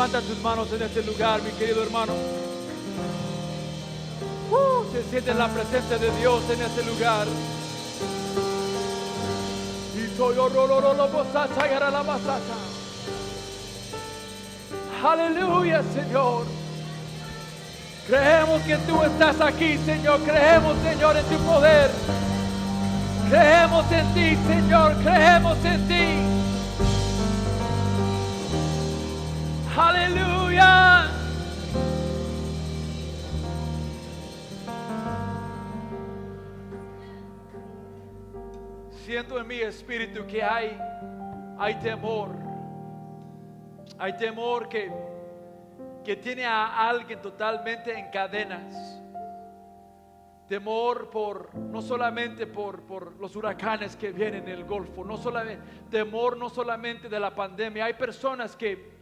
Levanta tus manos en este lugar, mi querido hermano. Se siente la presencia de Dios en este lugar. Aleluya, Señor. Creemos que tú estás aquí, Señor. Creemos, Señor, en tu poder. Creemos en ti, Señor. Creemos en ti. Aleluya. Siento en mi espíritu que hay temor. Hay temor que tiene a alguien totalmente en cadenas. Temor no solamente por los huracanes que vienen en el Golfo, temor no solamente de la pandemia. Hay personas que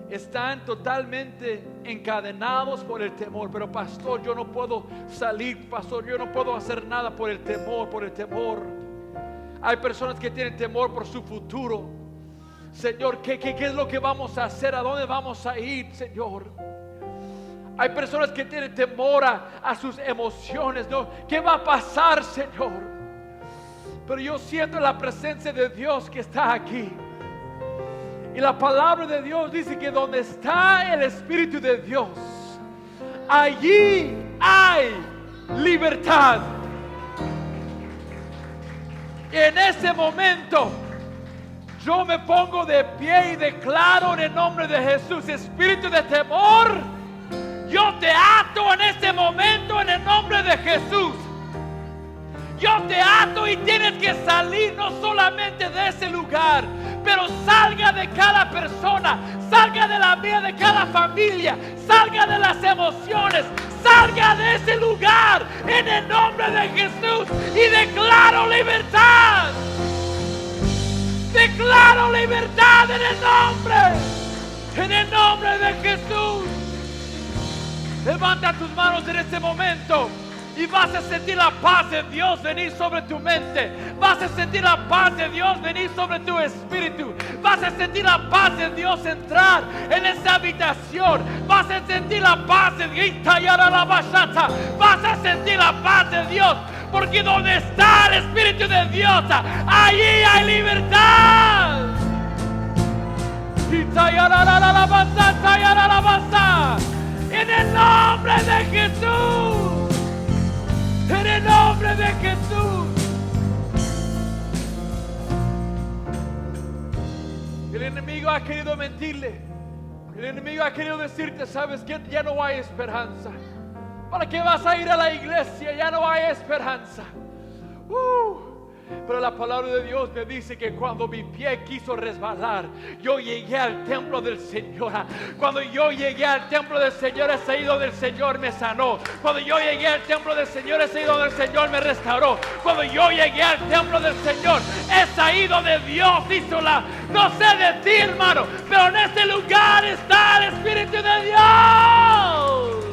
están totalmente encadenados por el temor. Pero pastor, yo no puedo salir, pastor, yo no puedo hacer nada por el temor. Hay personas que tienen temor por su futuro. Señor, ¿qué es lo que vamos a hacer? ¿A dónde vamos a ir, Señor? Hay personas que tienen temor a sus emociones, ¿no? ¿Qué va a pasar, Señor? Pero yo siento la presencia de Dios que está aquí. Y la palabra de Dios dice que donde está el Espíritu de Dios, allí hay libertad. Y en ese momento yo me pongo de pie y declaro en el nombre de Jesús: espíritu de temor, yo te ato en este momento en el nombre de Jesús. Yo te ato y tienes que salir no solamente de ese lugar, pero salga de cada persona, salga de la vida de cada familia, salga de las emociones, salga de ese lugar en el nombre de Jesús y declaro libertad. Declaro libertad en el nombre de Jesús. Levanta tus manos en este momento y vas a sentir la paz de Dios venir sobre tu mente. Vas a sentir la paz de Dios venir sobre tu espíritu. Vas a sentir la paz de Dios entrar en esta habitación. Vas a sentir la paz de Dios. Vas a sentir la paz de Dios. Porque donde está el Espíritu de Dios, allí hay libertad. En el nombre de Jesús. En el nombre de Jesús. El enemigo ha querido mentirle. El enemigo ha querido decirte: sabes que ya no hay esperanza. ¿Para qué vas a ir a la iglesia? Ya no hay esperanza. Pero la palabra de Dios me dice que cuando mi pie quiso resbalar, yo llegué al templo del Señor. Cuando yo llegué al templo del Señor, es ahí donde el Señor me sanó. Cuando yo llegué al templo del Señor, es ahí donde el Señor me restauró. Cuando yo llegué al templo del Señor, es ahí donde Dios hizo no sé de ti, hermano, pero en este lugar está el Espíritu de Dios.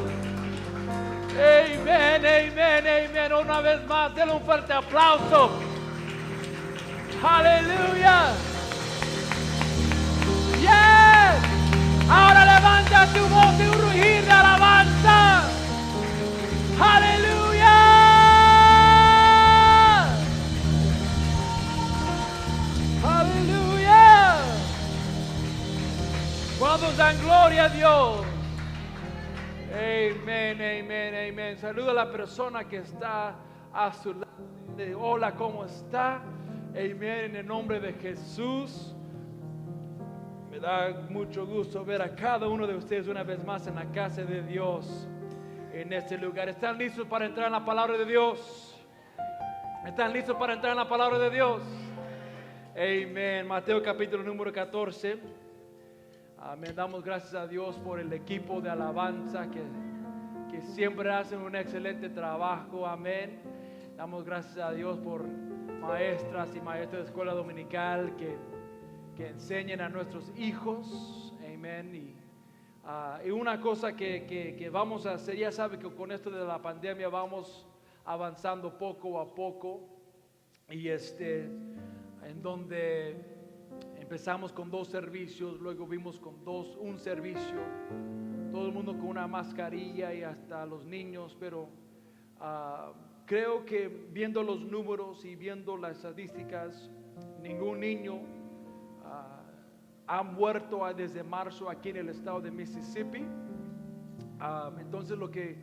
Amén, amén, amén. Una vez más, denle un fuerte aplauso. Aleluya. Yes. Ahora levanta tu voz y un rugir de alabanza. Aleluya. Aleluya. ¿Cuántos dan gloria a Dios? Amén, amén, amén. Saluda a la persona que está a su lado. Hola, ¿cómo está? Amén, en el nombre de Jesús. Me da mucho gusto ver a cada uno de ustedes una vez más en la casa de Dios, en este lugar. ¿Están listos para entrar en la palabra de Dios? ¿Están listos para entrar en la palabra de Dios? Amén. Mateo capítulo número 14. Amén. Damos gracias a Dios por el equipo de alabanza que siempre hacen un excelente trabajo. Amén. Damos gracias a Dios por maestras y maestros de escuela dominical que enseñen a nuestros hijos. Amén. Y una cosa que vamos a hacer, ya sabe que con esto de la pandemia vamos avanzando poco a poco. Y en donde Empezamos con 2 servicios, luego vimos con un servicio, todo el mundo con una mascarilla y hasta los niños, pero creo que viendo los números y viendo las estadísticas, ningún niño ha muerto desde marzo aquí en el estado de Mississippi. Entonces lo que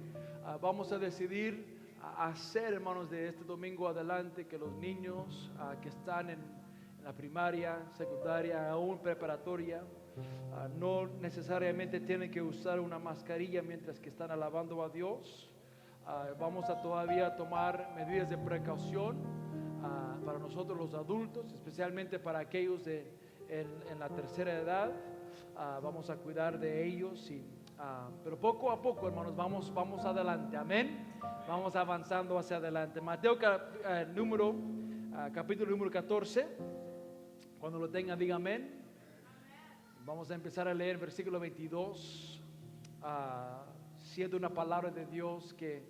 vamos a decidir hacer, hermanos, de este domingo adelante, que los niños que están en la primaria, secundaria, aún preparatoria, no necesariamente tienen que usar una mascarilla mientras que están alabando a Dios. Vamos a todavía tomar medidas de precaución para nosotros los adultos, especialmente para aquellos en la tercera edad. Vamos a cuidar de ellos, pero poco a poco, hermanos, vamos adelante, amén. Vamos avanzando hacia adelante. Mateo capítulo número 14. Cuando lo tengan, diga amén. Vamos a empezar a leer versículo 22, siendo una palabra de Dios que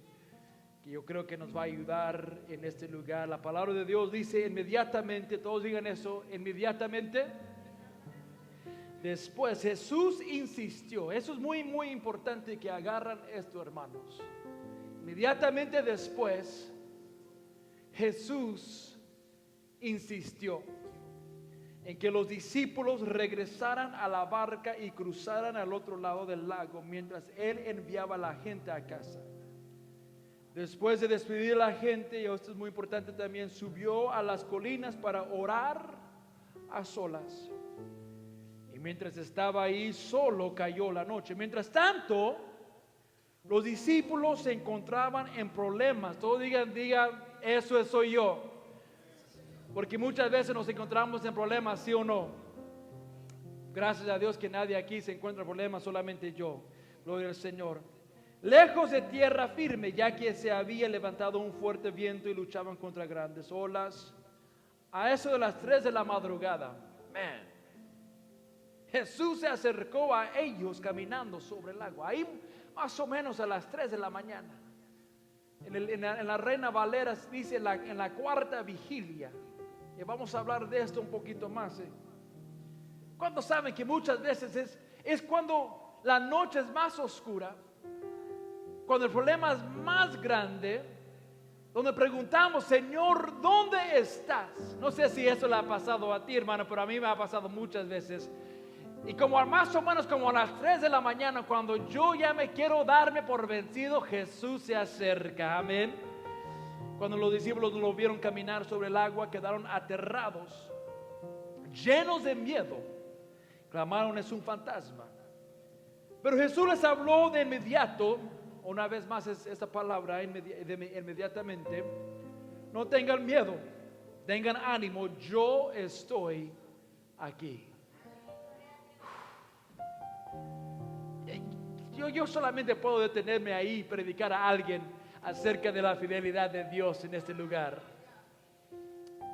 yo creo que nos va a ayudar en este lugar. La palabra de Dios dice: inmediatamente, todos digan eso, inmediatamente después Jesús insistió. Eso es muy, muy importante que agarran esto, hermanos. Inmediatamente después Jesús insistió en que los discípulos regresaran a la barca y cruzaran al otro lado del lago mientras Él enviaba a la gente a casa. Después de despedir a la gente, y esto es muy importante también, subió a las colinas para orar a solas. Y mientras estaba ahí solo, cayó la noche. Mientras tanto, los discípulos se encontraban en problemas. Todos digan, eso soy yo. Porque muchas veces nos encontramos en problemas, ¿sí o no? Gracias a Dios que nadie aquí se encuentra en problemas, solamente yo. Gloria al Señor. Lejos de tierra firme, ya que se había levantado un fuerte viento y luchaban contra grandes olas. A eso de las 3 de la madrugada, Jesús se acercó a ellos caminando sobre el agua. Ahí más o menos a las 3 de la mañana. En la Reina Valera dice en la cuarta vigilia. Y vamos a hablar de esto un poquito más. ¿Cuántos saben que muchas veces es cuando la noche es más oscura, cuando el problema es más grande, donde preguntamos: Señor, ¿dónde estás? No sé si eso le ha pasado a ti, hermano, pero a mí me ha pasado muchas veces. Y como más o menos como a las 3 de la mañana, cuando yo ya me quiero darme por vencido, Jesús se acerca, amén. Cuando los discípulos lo vieron caminar sobre el agua, quedaron aterrados, llenos de miedo. Clamaron: es un fantasma. Pero Jesús les habló de inmediato. Una vez más es esta palabra, inmediatamente. No tengan miedo, tengan ánimo, yo estoy aquí. Yo solamente puedo detenerme ahí y predicar a alguien acerca de la fidelidad de Dios en este lugar.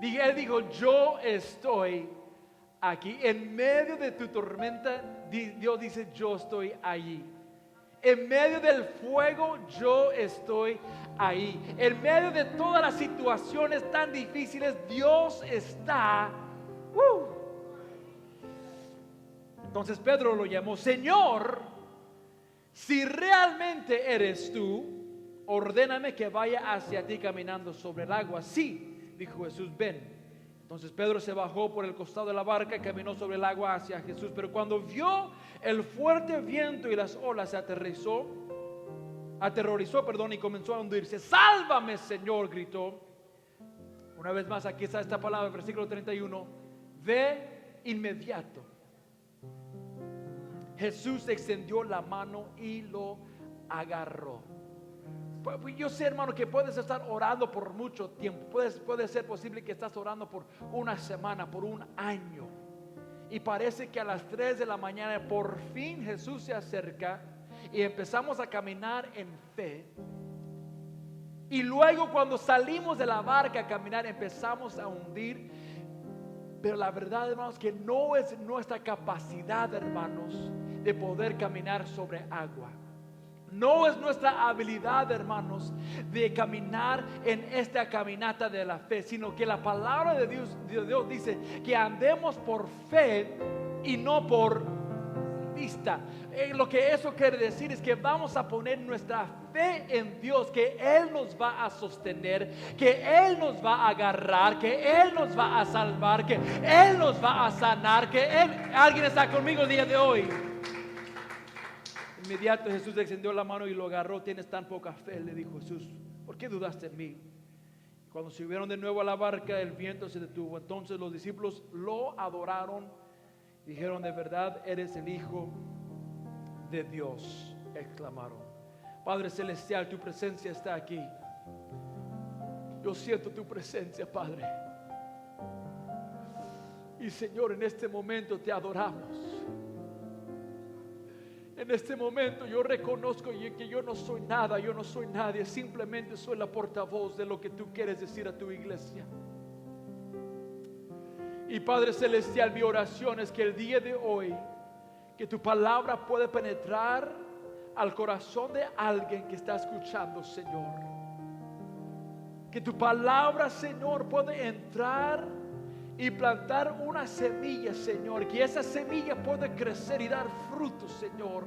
Él dijo: yo estoy aquí. En medio de tu tormenta, Dios dice: yo estoy allí. En medio del fuego, yo estoy ahí. En medio de todas las situaciones tan difíciles, Dios está. Entonces Pedro lo llamó: Señor, si realmente eres tú, ordéname que vaya hacia ti caminando sobre el agua. Sí, dijo Jesús, ven. Entonces Pedro se bajó por el costado de la barca y caminó sobre el agua hacia Jesús. Pero cuando vio el fuerte viento y las olas, se aterrorizó, y comenzó a hundirse. ¡Sálvame, Señor!, gritó. Una vez más, aquí está esta palabra, versículo 31. De inmediato Jesús extendió la mano y lo agarró. Yo sé, hermano, que puedes estar orando por mucho tiempo. Puede ser posible que estás orando por una semana, por un año. Y parece que a las 3 de la mañana por fin Jesús se acerca y empezamos a caminar en fe. Y luego cuando salimos de la barca a caminar, empezamos a hundir. Pero la verdad, hermanos, que no es nuestra capacidad, hermanos, de poder caminar sobre agua. No es nuestra habilidad, hermanos, de caminar en esta caminata de la fe, sino que la palabra de Dios dice que andemos por fe y no por vista. Lo que eso quiere decir es que vamos a poner nuestra fe en Dios, que Él nos va a sostener, que Él nos va a agarrar, que Él nos va a salvar, que Él nos va a sanar, que alguien está conmigo el día de hoy. Inmediato Jesús extendió la mano y lo agarró. Tienes tan poca fe, le dijo Jesús, ¿por qué dudaste en mí? Cuando subieron de nuevo a la barca, el viento se detuvo. Entonces los discípulos lo adoraron, dijeron: de verdad eres el Hijo de Dios, exclamaron. Padre celestial, tu presencia está aquí. Yo siento tu presencia, Padre. Y Señor, en este momento te adoramos. En este momento yo reconozco que yo no soy nada, yo no soy nadie, simplemente soy la portavoz de lo que tú quieres decir a tu iglesia. Y Padre celestial, mi oración es que el día de hoy, que tu palabra pueda penetrar al corazón de alguien que está escuchando, Señor. Que tu palabra, Señor, pueda entrar y plantar una semilla, Señor, que esa semilla pueda crecer y dar frutos, Señor,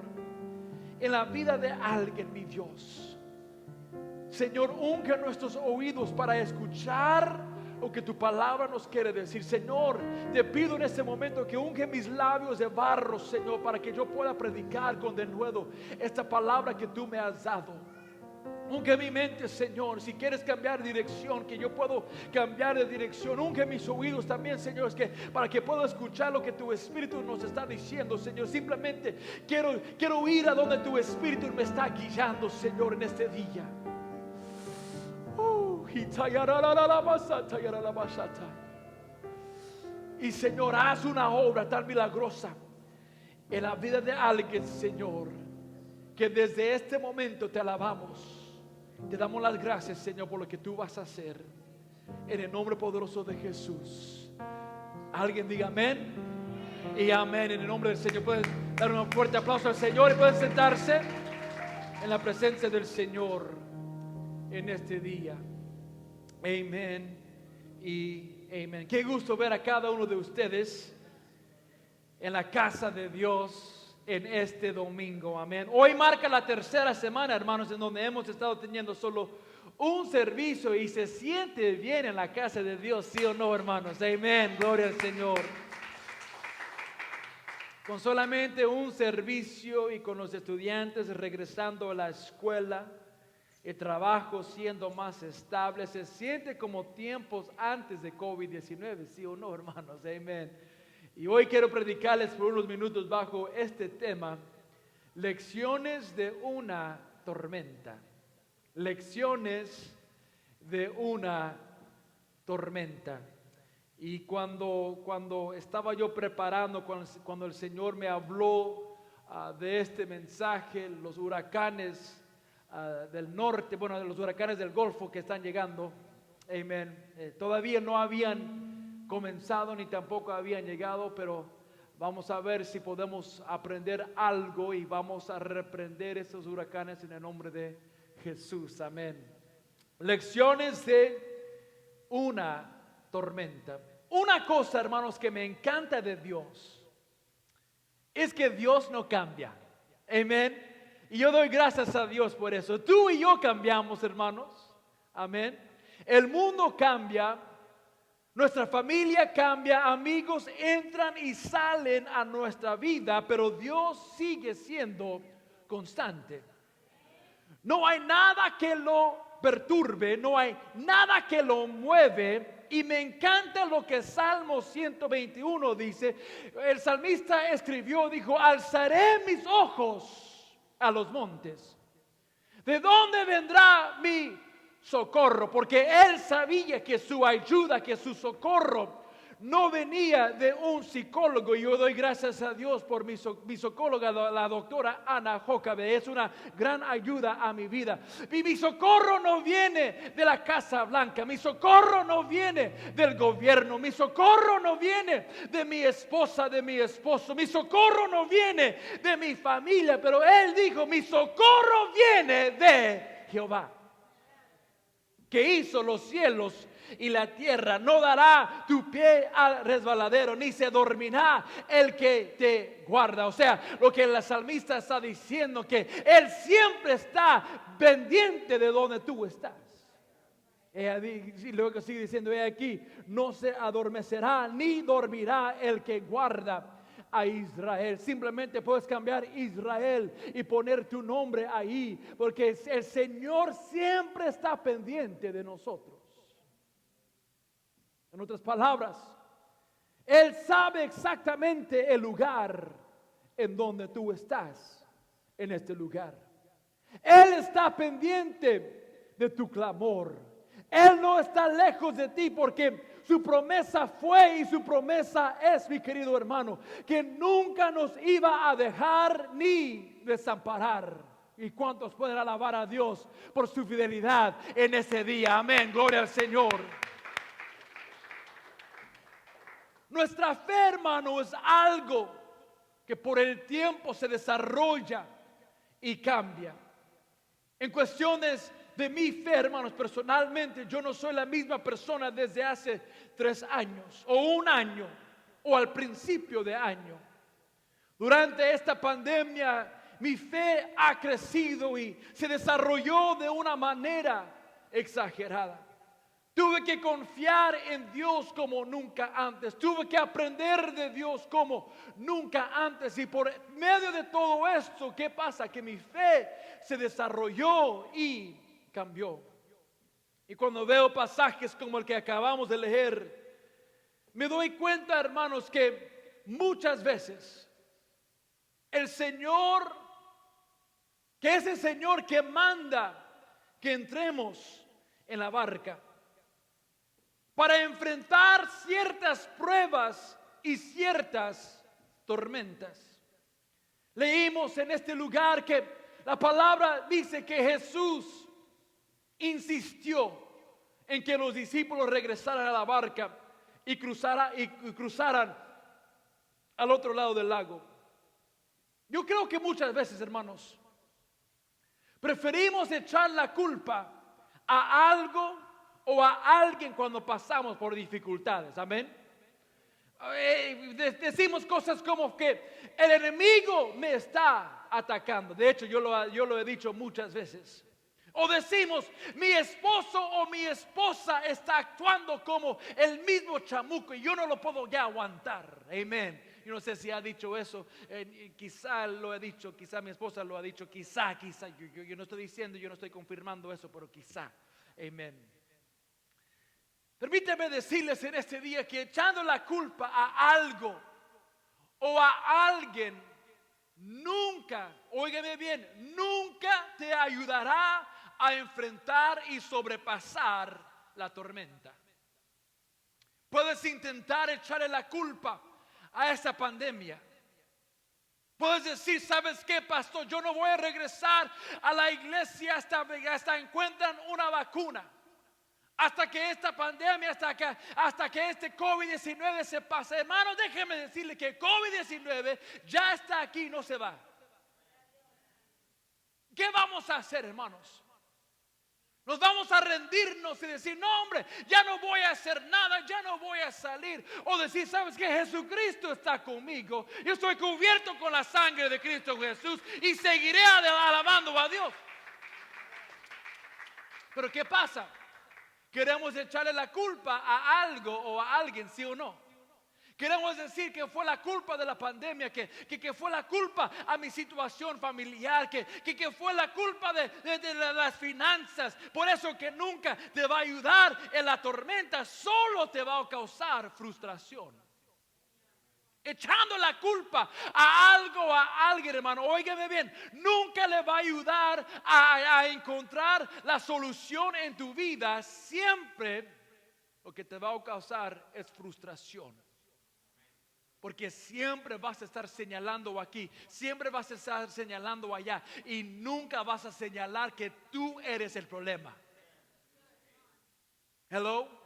en la vida de alguien, mi Dios. Señor, unge nuestros oídos para escuchar lo que tu palabra nos quiere decir. Señor, te pido en este momento que unge mis labios de barro, Señor, para que yo pueda predicar con denuedo esta palabra que tú me has dado. Unge mi mente, Señor, si quieres cambiar de dirección, que yo puedo cambiar de dirección. Unge mis oídos también, Señor, es que para que pueda escuchar lo que tu Espíritu nos está diciendo, Señor. Simplemente quiero ir a donde tu Espíritu me está guiando, Señor, en este día. Y Señor, haz una obra tan milagrosa en la vida de alguien, Señor, que desde este momento te alabamos. Te damos las gracias, Señor, por lo que tú vas a hacer, en el nombre poderoso de Jesús. Alguien diga amén y amén en el nombre del Señor. Pueden dar un fuerte aplauso al Señor y pueden sentarse en la presencia del Señor en este día. Amén y amén. Qué gusto ver a cada uno de ustedes en la casa de Dios en este domingo, amén. Hoy marca la tercera semana, hermanos, en donde hemos estado teniendo solo un servicio y se siente bien en la casa de Dios, ¿sí o no, hermanos? Amén, gloria al Señor. Con solamente un servicio y con los estudiantes regresando a la escuela, el trabajo siendo más estable, se siente como tiempos antes de COVID-19, ¿sí o no, hermanos? Amén. Y hoy quiero predicarles por unos minutos bajo este tema: lecciones de una tormenta. Lecciones de una tormenta. Y cuando estaba yo preparando, cuando el Señor me habló de este mensaje, los huracanes del norte, bueno, de los huracanes del Golfo que están llegando, amén, todavía no habían comenzado ni tampoco habían llegado, pero vamos a ver si podemos aprender algo y vamos a reprender esos huracanes en el nombre de Jesús, amén. Lecciones de una tormenta. Una cosa, hermanos, que me encanta de Dios es que Dios no cambia, amén. Y yo doy gracias a Dios por eso. Tú y yo cambiamos, hermanos, amén. El mundo cambia. Nuestra familia cambia, amigos entran y salen a nuestra vida, pero Dios sigue siendo constante. No hay nada que lo perturbe, no hay nada que lo mueve. Y me encanta lo que Salmo 121 dice. El salmista escribió, dijo: alzaré mis ojos a los montes. ¿De dónde vendrá mi socorro? Porque él sabía que su ayuda, que su socorro no venía de un psicólogo. Y yo doy gracias a Dios por mi psicóloga, la doctora Ana Jocabe. Es una gran ayuda a mi vida. Y mi socorro no viene de la Casa Blanca. Mi socorro no viene del gobierno. Mi socorro no viene de mi esposa, de mi esposo. Mi socorro no viene de mi familia. Pero Él dijo, mi socorro viene de Jehová, que hizo los cielos y la tierra. No dará tu pie al resbaladero, ni se dormirá el que te guarda. O sea, lo que el salmista está diciendo, que Él siempre está pendiente de donde tú estás. Y luego sigue diciendo, he aquí, no se adormecerá ni dormirá el que guarda a Israel. Simplemente puedes cambiar Israel y poner tu nombre ahí, porque el Señor siempre está pendiente de nosotros. En otras palabras, Él sabe exactamente el lugar en donde tú estás en este lugar. Él está pendiente de tu clamor. Él no está lejos de ti, porque su promesa fue y su promesa es, mi querido hermano, que nunca nos iba a dejar ni desamparar. ¿Y cuántos pueden alabar a Dios por su fidelidad en ese día? Amén, gloria al Señor. Nuestra fe, hermano, es algo que por el tiempo se desarrolla y cambia. En cuestiones de mi fe, hermanos, personalmente yo no soy la misma persona desde hace 3 años o 1 año o al principio de año. Durante esta pandemia mi fe ha crecido y se desarrolló de una manera exagerada. Tuve que confiar en Dios como nunca antes. Tuve que aprender de Dios como nunca antes. Y por medio de todo esto, ¿qué pasa? Que mi fe se desarrolló y cambió. Y cuando veo pasajes como el que acabamos de leer, me doy cuenta, hermanos, que muchas veces el Señor, que es el Señor que manda que entremos en la barca para enfrentar ciertas pruebas y ciertas tormentas. Leímos en este lugar que la palabra dice que Jesús insistió en que los discípulos regresaran a la barca y cruzaran al otro lado del lago. Yo creo que muchas veces, hermanos, preferimos echar la culpa a algo o a alguien cuando pasamos por dificultades. Amén. Decimos cosas como que el enemigo me está atacando. De hecho, yo lo he dicho muchas veces. O decimos, mi esposo o mi esposa está actuando como el mismo chamuco y yo no lo puedo ya aguantar. Amén. Yo no sé si ha dicho eso, quizá lo he dicho, quizá mi esposa lo ha dicho, quizá, yo no estoy diciendo, yo no estoy confirmando eso, pero quizá. Amén. Permíteme decirles en este día que echando la culpa a algo o a alguien nunca, óigame bien, nunca te ayudará a enfrentar y sobrepasar la tormenta. Puedes intentar echarle la culpa a esta pandemia. Puedes decir, ¿sabes qué, pastor? Yo no voy a regresar a la iglesia hasta encuentran una vacuna. Hasta que esta pandemia, hasta que este COVID-19 se pase. Hermanos, déjenme decirle que COVID-19 ya está aquí, no se va. ¿Qué vamos a hacer, hermanos? Nos vamos a rendirnos y decir, no, hombre, ya no voy a hacer nada, ya no voy a salir. O decir, ¿sabes qué? Jesucristo está conmigo. Yo estoy cubierto con la sangre de Cristo Jesús y seguiré alabando a Dios. Pero ¿qué pasa? Queremos echarle la culpa a algo o a alguien, ¿sí o no? Queremos decir que fue la culpa de la pandemia, que fue la culpa a mi situación familiar, que fue la culpa de las finanzas. Por eso que nunca te va a ayudar en la tormenta, solo te va a causar frustración. Echando la culpa a algo o a alguien, hermano, óigame bien, nunca le va a ayudar a encontrar la solución en tu vida. Siempre lo que te va a causar es frustración. Porque siempre vas a estar señalando aquí, siempre vas a estar señalando allá y nunca vas a señalar que tú eres el problema. Hello.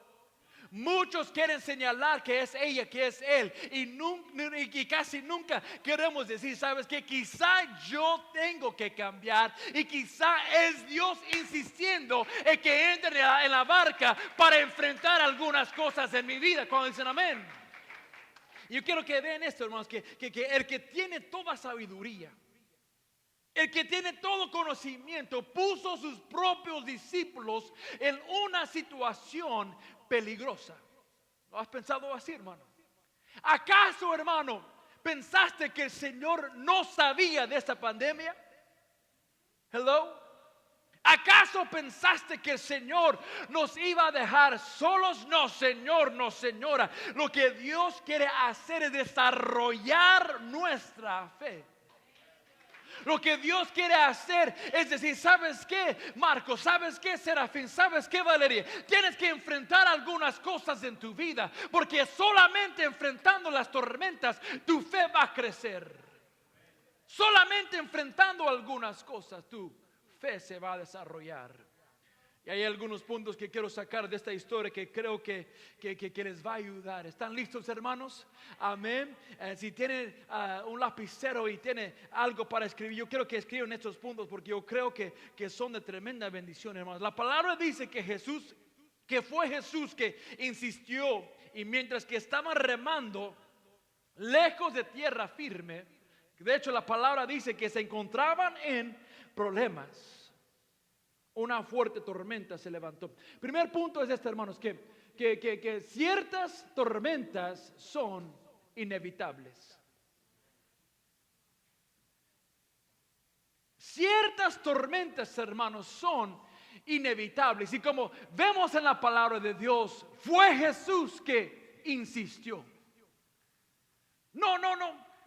Muchos quieren señalar que es ella, que es él, y casi nunca queremos decir, sabes que quizá yo tengo que cambiar y quizá es Dios insistiendo en que entre en la barca para enfrentar algunas cosas en mi vida. Cuando dicen amén. Yo quiero que vean esto, hermanos, que el que tiene toda sabiduría, el que tiene todo conocimiento, puso sus propios discípulos en una situación peligrosa. ¿Lo has pensado así, hermano? ¿Acaso, hermano, pensaste que el Señor no sabía de esta pandemia? Hello. ¿Acaso pensaste que el Señor nos iba a dejar solos? No, Señor, no, señora. Lo que Dios quiere hacer es desarrollar nuestra fe. Lo que Dios quiere hacer es decir, ¿sabes qué, Marcos? ¿Sabes qué, Serafín? ¿Sabes qué, Valeria? Tienes que enfrentar algunas cosas en tu vida, porque solamente enfrentando las tormentas tu fe va a crecer. Solamente enfrentando algunas cosas tu fe se va a desarrollar. Y hay algunos puntos que quiero sacar de esta historia que creo que les va a ayudar. ¿Están listos, hermanos? Amén. Si tienen un lapicero y tienen algo para escribir, yo quiero que escriban estos puntos porque yo creo que son de tremenda bendición, hermanos. La palabra dice que fue Jesús que insistió, y mientras que estaban remando lejos de tierra firme, de hecho la palabra dice que se encontraban en problemas. Una fuerte tormenta se levantó. Primer punto es este, hermanos, que ciertas tormentas son inevitables. Ciertas tormentas, hermanos, son inevitables. Y como vemos en la palabra de Dios, fue Jesús que insistió.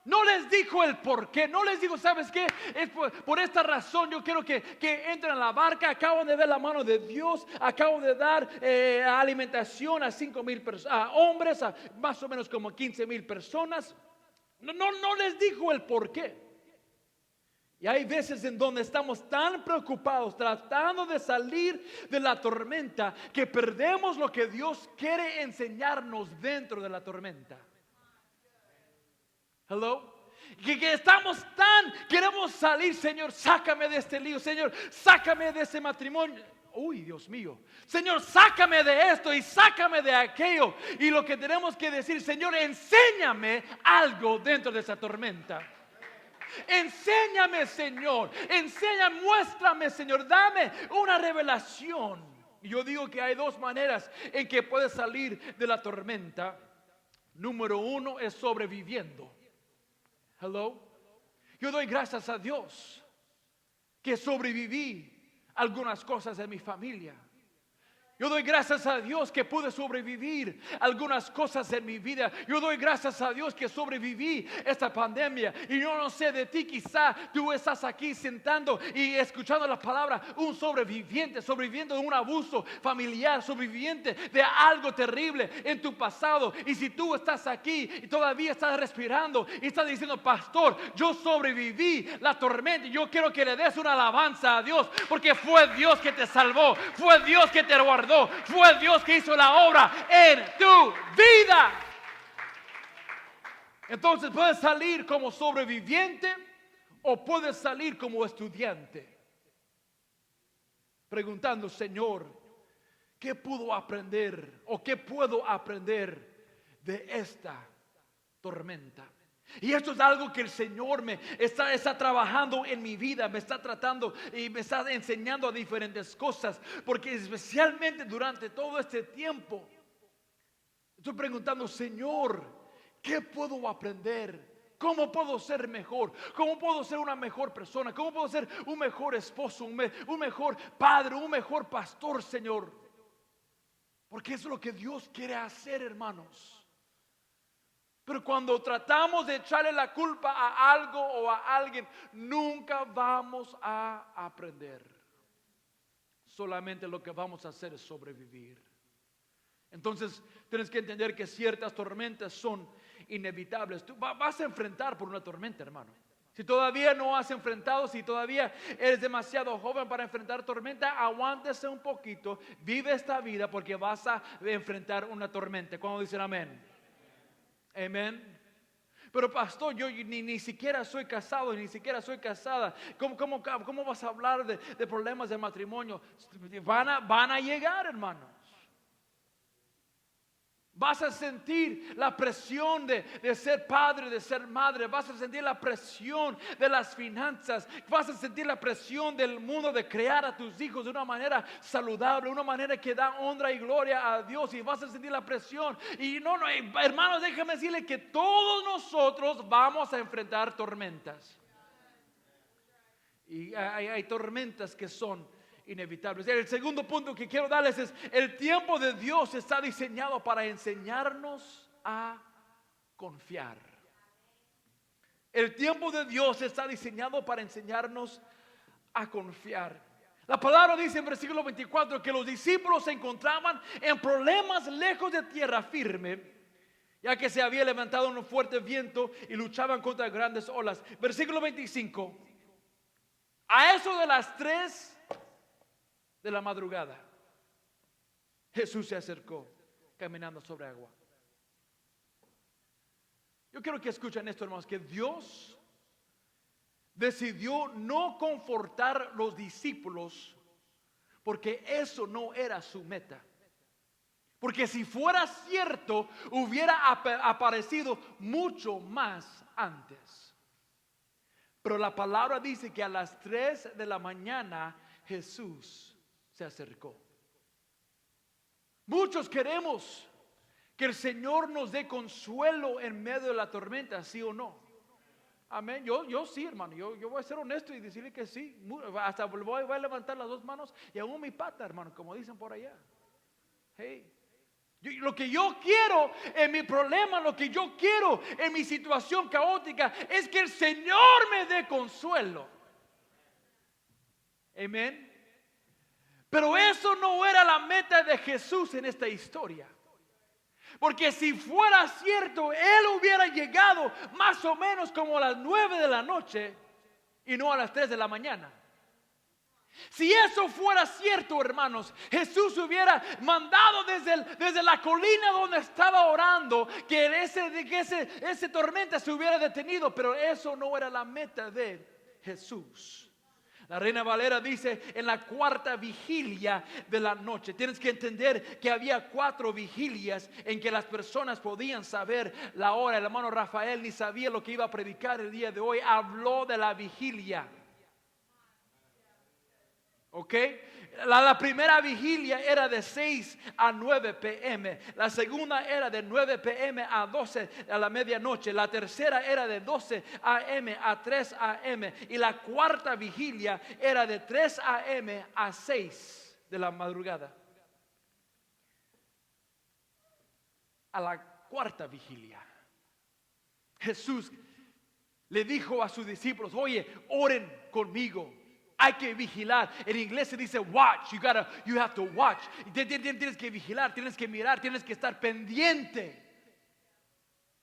No les dijo el por qué. No les dijo, ¿sabes qué? Es por esta razón yo quiero que entren a la barca. Acabo de ver la mano de Dios. Acabo de dar alimentación a 5,000 hombres, a más o menos como 15,000 personas. No les dijo el por qué. Y hay veces en donde estamos tan preocupados tratando de salir de la tormenta que perdemos lo que Dios quiere enseñarnos dentro de la tormenta. Hello. Que estamos queremos salir, Señor, sácame de este lío, Señor, sácame de ese matrimonio. Uy, Dios mío, Señor, sácame de esto y sácame de aquello. Y lo que tenemos que decir, Señor, enséñame algo dentro de esa tormenta. Enséñame, Señor, muéstrame, Señor, dame una revelación. Y yo digo que hay dos maneras en que puedes salir de la tormenta. Número uno es sobreviviendo. Hello. Yo doy gracias a Dios que sobreviví algunas cosas de mi familia. Yo doy gracias a Dios que pude sobrevivir algunas cosas en mi vida. Yo doy gracias a Dios que sobreviví esta pandemia. Y yo no sé de ti, quizá tú estás aquí sentando y escuchando la palabra, un sobreviviendo de un abuso familiar, sobreviviente de algo terrible en tu pasado. Y si tú estás aquí y todavía estás respirando y estás diciendo, pastor, yo sobreviví la tormenta, yo quiero que le des una alabanza a Dios, porque fue Dios que te salvó, fue Dios que te guardó. Fue Dios que hizo la obra en tu vida. Entonces puedes salir como sobreviviente o puedes salir como estudiante, preguntando, Señor, ¿qué puedo aprender o qué puedo aprender de esta tormenta? Y esto es algo que el Señor me está trabajando en mi vida, me está tratando y me está enseñando diferentes cosas, porque especialmente durante todo este tiempo estoy preguntando, Señor, ¿qué puedo aprender? ¿Cómo puedo ser mejor? ¿Cómo puedo ser una mejor persona? ¿Cómo puedo ser un mejor esposo, un mejor padre, un mejor pastor, Señor? Porque eso es lo que Dios quiere hacer, hermanos. Pero cuando tratamos de echarle la culpa a algo o a alguien, nunca vamos a aprender. Solamente lo que vamos a hacer es sobrevivir. Entonces tienes que entender que ciertas tormentas son inevitables. Tú vas a enfrentar por una tormenta, hermano. Si todavía no has enfrentado, si todavía eres demasiado joven para enfrentar tormenta, aguántese un poquito, vive esta vida porque vas a enfrentar una tormenta. ¿Cuándo dicen amén? Amén. Pero pastor, yo ni siquiera soy casado, ni siquiera soy casada. ¿Cómo vas a hablar de problemas de matrimonio? Van a llegar, hermanos. Vas a sentir la presión de ser padre, de ser madre. Vas a sentir la presión de las finanzas. Vas a sentir la presión del mundo de crear a tus hijos de una manera saludable, una manera que da honra y gloria a Dios. Y vas a sentir la presión. Y hermanos, déjame decirle que todos nosotros vamos a enfrentar tormentas. Y hay tormentas que son inevitables. El segundo punto que quiero darles es: el tiempo de Dios está diseñado para enseñarnos a confiar. El tiempo de Dios está diseñado para enseñarnos a confiar. La palabra dice en versículo 24 que los discípulos se encontraban en problemas lejos de tierra firme, ya que se había levantado un fuerte viento y luchaban contra grandes olas. Versículo 25: a eso de las 3 de la madrugada, Jesús se acercó caminando sobre agua. Yo quiero que escuchen esto, hermanos, que Dios decidió no confortar los discípulos porque eso no era su meta. Porque si fuera cierto, hubiera aparecido mucho más antes. Pero la palabra dice que a las 3 de la mañana Jesús se acercó. Muchos queremos que el Señor nos dé consuelo en medio de la tormenta, ¿sí o no? Amén. Yo sí, hermano. Yo voy a ser honesto y decirle que sí. Hasta voy a levantar las 2 manos y aún mi pata, hermano, como dicen por allá. Hey. Lo que yo quiero en mi problema, lo que yo quiero en mi situación caótica, es que el Señor me dé consuelo. Amén. Pero eso no era la meta de Jesús en esta historia. Porque si fuera cierto, Él hubiera llegado más o menos como a las 9 de la noche y no a las 3 de la mañana. Si eso fuera cierto, hermanos, Jesús hubiera mandado desde la colina donde estaba orando que ese tormenta se hubiera detenido. Pero eso no era la meta de Jesús. La Reina Valera dice: en la 4ª vigilia de la noche. Tienes que entender que había 4 vigilias en que las personas podían saber la hora. El hermano Rafael ni sabía lo que iba a predicar el día de hoy. Habló de la vigilia. ¿Ok? La primera vigilia era de 6 a 9 p.m. La segunda era de 9 p.m. a 12 a la medianoche. La tercera era de 12 a.m. a 3 a.m. Y la 4ª vigilia era de 3 a.m. a 6 de la madrugada. A la 4ª vigilia, Jesús le dijo a sus discípulos: oye, oren conmigo. Hay que vigilar. En inglés se dice watch. You have to watch. Tienes que vigilar, tienes que mirar, tienes que estar pendiente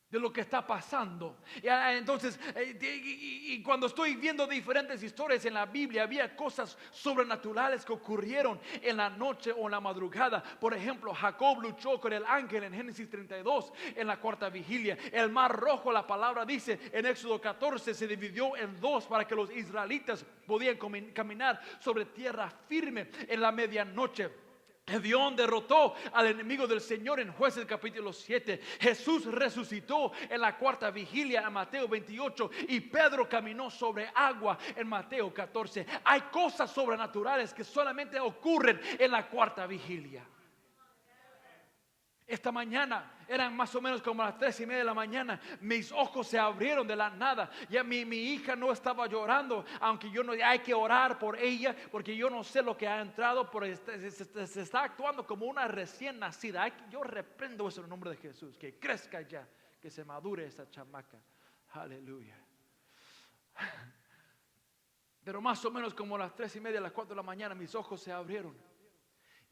de lo que está pasando. Entonces, y cuando estoy viendo diferentes historias en la Biblia, había cosas sobrenaturales que ocurrieron en la noche o en la madrugada. Por ejemplo, Jacob luchó con el ángel en Génesis 32 en la 4ª vigilia. El mar rojo, la palabra dice en Éxodo 14, se dividió en 2 para que los israelitas podían caminar sobre tierra firme en la medianoche. Gedeón derrotó al enemigo del Señor en Jueces capítulo 7. Jesús resucitó en la 4ª vigilia en Mateo 28. Y Pedro caminó sobre agua en Mateo 14. Hay cosas sobrenaturales que solamente ocurren en la 4ª vigilia. Esta mañana eran más o menos como las 3:30 de la mañana. Mis ojos se abrieron de la nada. Ya mi hija no estaba llorando, aunque hay que orar por ella, porque yo no sé lo que ha entrado, pero se está actuando como una recién nacida. Yo reprendo eso en el nombre de Jesús, que crezca ya, que se madure esa chamaca. Aleluya. Pero más o menos como a las 3:30, a las 4 de la mañana, mis ojos se abrieron.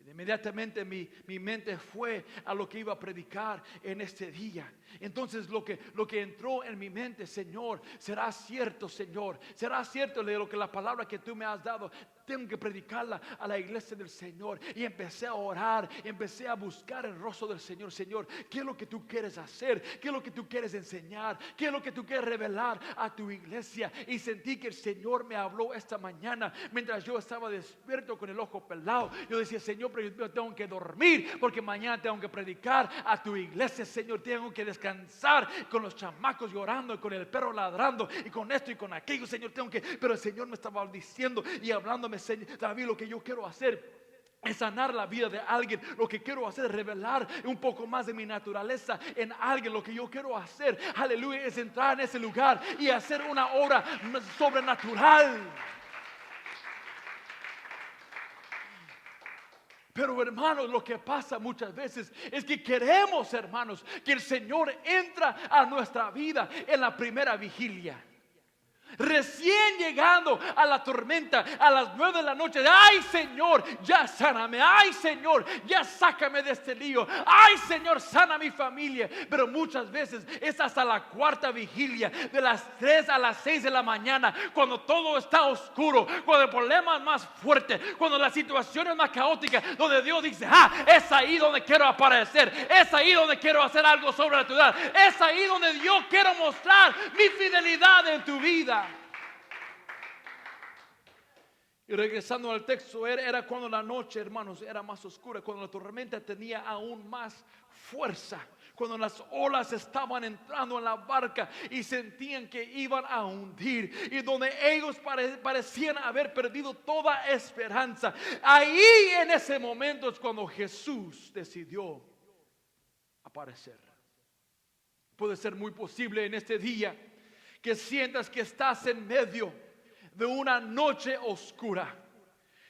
Inmediatamente mi mente fue a lo que iba a predicar en este día. Entonces lo que entró en mi mente: Señor, será cierto, Señor, será cierto de lo que la palabra que tú me has dado. Tengo que predicarla a la iglesia del Señor. Y empecé a orar, empecé a buscar el rostro del Señor. Señor, ¿qué es lo que tú quieres hacer? ¿Qué es lo que tú quieres enseñar? ¿Qué es lo que tú quieres revelar a tu iglesia? Y sentí que el Señor me habló esta mañana mientras yo estaba despierto con el ojo pelado. Yo decía: Señor, pero yo tengo que dormir porque mañana tengo que predicar a tu iglesia. Señor, tengo que descansar con los chamacos llorando y con el perro ladrando y con esto y con aquello. Señor, tengo que... Pero el Señor me estaba diciendo y hablándome: Señor, David, lo que yo quiero hacer es sanar la vida de alguien. Lo que quiero hacer es revelar un poco más de mi naturaleza en alguien. Lo que yo quiero hacer, aleluya, es entrar en ese lugar y hacer una obra sobrenatural. Pero hermanos, lo que pasa muchas veces es que queremos, hermanos, que el Señor entra a nuestra vida en la primera vigilia. Recién llegando a la tormenta a las 9 de la noche. Ay, Señor, ya sáname. Ay, Señor, ya sácame de este lío. Ay, Señor, sana mi familia. Pero muchas veces es hasta la cuarta vigilia, de las 3 a las 6 de la mañana, cuando todo está oscuro, cuando el problema es más fuerte, cuando la situación es más caótica, donde Dios dice: es ahí donde quiero aparecer, es ahí donde quiero hacer algo sobrenatural, es ahí donde yo quiero mostrar mi fidelidad en tu vida. Y regresando al texto, era cuando la noche, hermanos, era más oscura, cuando la tormenta tenía aún más fuerza, cuando las olas estaban entrando en la barca y sentían que iban a hundir, y donde ellos parecían haber perdido toda esperanza. Ahí, en ese momento, es cuando Jesús decidió aparecer. Puede ser muy posible en este día que sientas que estás en medio de una noche oscura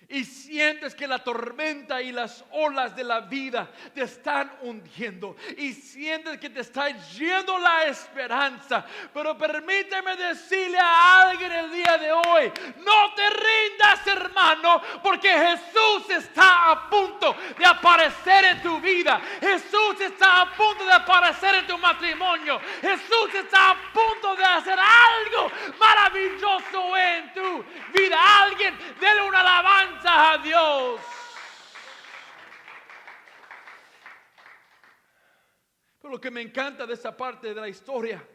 y sientes que la tormenta y las olas de la vida te están hundiendo y sientes que te está yendo la esperanza. Pero permíteme decirle a alguien el día de hoy: no te rindas, hermano, porque Jesús está a punto de aparecer en tu vida. Jesús está a punto de aparecer en tu matrimonio. Jesús está a punto de hacer algo maravilloso en tu vida. Alguien, dele una alabanza a Dios. Pero lo que me encanta de esa parte de la historia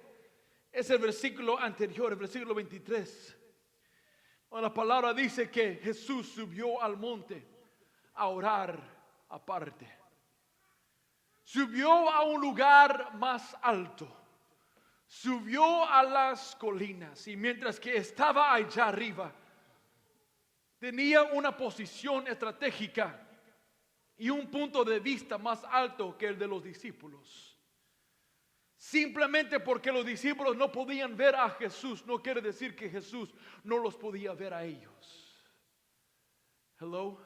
es el versículo anterior, el versículo 23. La palabra dice que Jesús subió al monte a orar aparte. Subió a un lugar más alto. Subió a las colinas, y mientras que estaba allá arriba, tenía una posición estratégica y un punto de vista más alto que el de los discípulos. Simplemente porque los discípulos no podían ver a Jesús, no quiere decir que Jesús no los podía ver a ellos. Hello.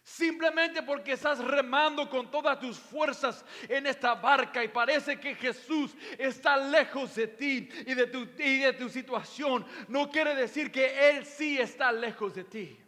Simplemente porque estás remando con todas tus fuerzas en esta barca y parece que Jesús está lejos de ti y de tu situación, no quiere decir que Él sí está lejos de ti.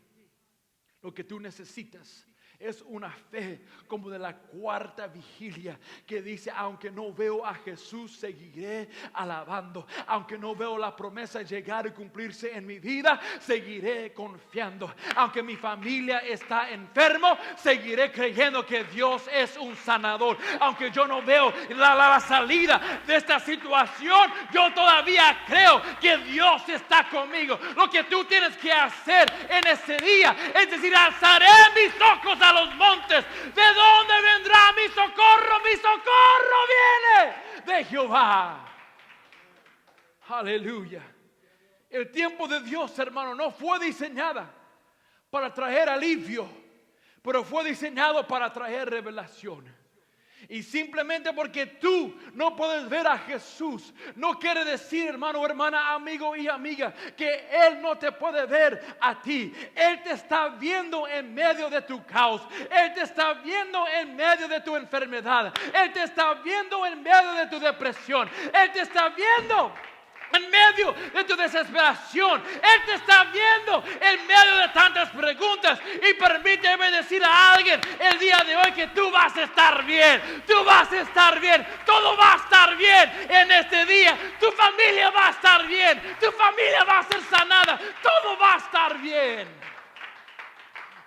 Lo que tú necesitas es una fe como de la cuarta vigilia, que dice: aunque no veo a Jesús, seguiré alabando. Aunque no veo la promesa llegar y cumplirse en mi vida, seguiré confiando. Aunque mi familia está enfermo, seguiré creyendo que Dios es un sanador. Aunque yo no veo la salida de esta situación, yo todavía creo que Dios está conmigo. Lo que tú tienes que hacer en ese día es decir: alzaré mis ojos a los montes. ¿De dónde vendrá mi socorro? Mi socorro viene de Jehová. Aleluya. El tiempo de Dios, hermano, no fue diseñada para traer alivio, pero fue diseñado para traer revelación. Y simplemente porque tú no puedes ver a Jesús, no quiere decir, hermano, hermana, amigo y amiga, que Él no te puede ver a ti. Él te está viendo en medio de tu caos. Él te está viendo en medio de tu enfermedad. Él te está viendo en medio de tu depresión. Él te está viendo En medio de tu desesperación, Él te está viendo en medio de tantas preguntas. Y permíteme decir a alguien el día de hoy que tú vas a estar bien. Tú vas a estar bien. Todo va a estar bien en este día. Tu familia va a estar bien. Tu familia va a ser sanada. Todo va a estar bien.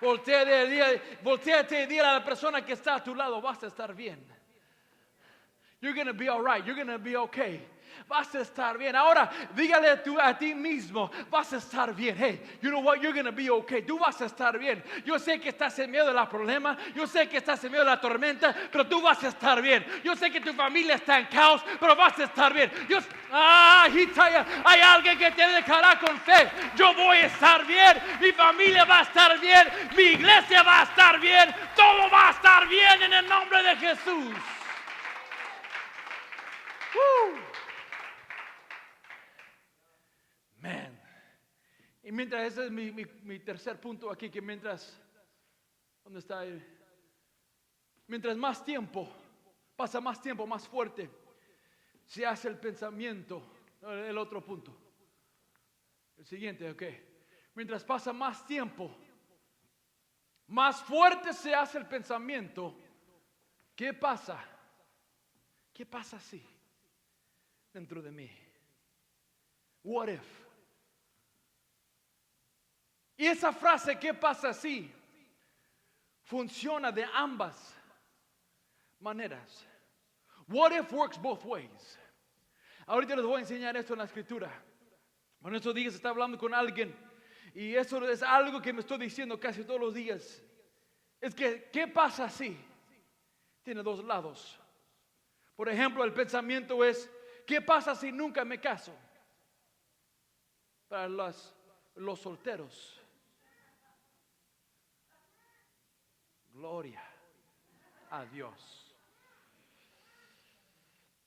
Voltéate y dile a la persona que está a tu lado, vas a estar bien. You're going to be all right. You're going to be okay. Vas a estar bien. Ahora, dígale a ti mismo, vas a estar bien. Hey, you know what? You're going to be okay. Tú vas a estar bien. Yo sé que estás en medio de la problema. Yo sé que estás en medio de la tormenta, pero tú vas a estar bien. Yo sé que tu familia está en caos, pero vas a estar bien. Hay alguien que te declara con fe. Yo voy a estar bien. Mi familia va a estar bien. Mi iglesia va a estar bien. Todo va a estar bien en el nombre de Jesús. Man. Y mientras, ese es mi tercer punto aquí, que ¿dónde está él? Mientras más tiempo, pasa más tiempo, más fuerte se hace el pensamiento. El otro punto. El siguiente, ok. Mientras pasa más tiempo, más fuerte se hace el pensamiento. ¿Qué pasa? ¿Qué pasa así dentro de mí? What if? Y esa frase, ¿qué pasa así? Funciona de ambas maneras. What if works both ways. Ahorita les voy a enseñar esto en la escritura. En estos días está hablando con alguien y eso es algo que me estoy diciendo casi todos los días. Es que, ¿qué pasa así? Tiene dos lados. Por ejemplo, el pensamiento es, ¿qué pasa si nunca me caso? Para los solteros. Gloria a Dios.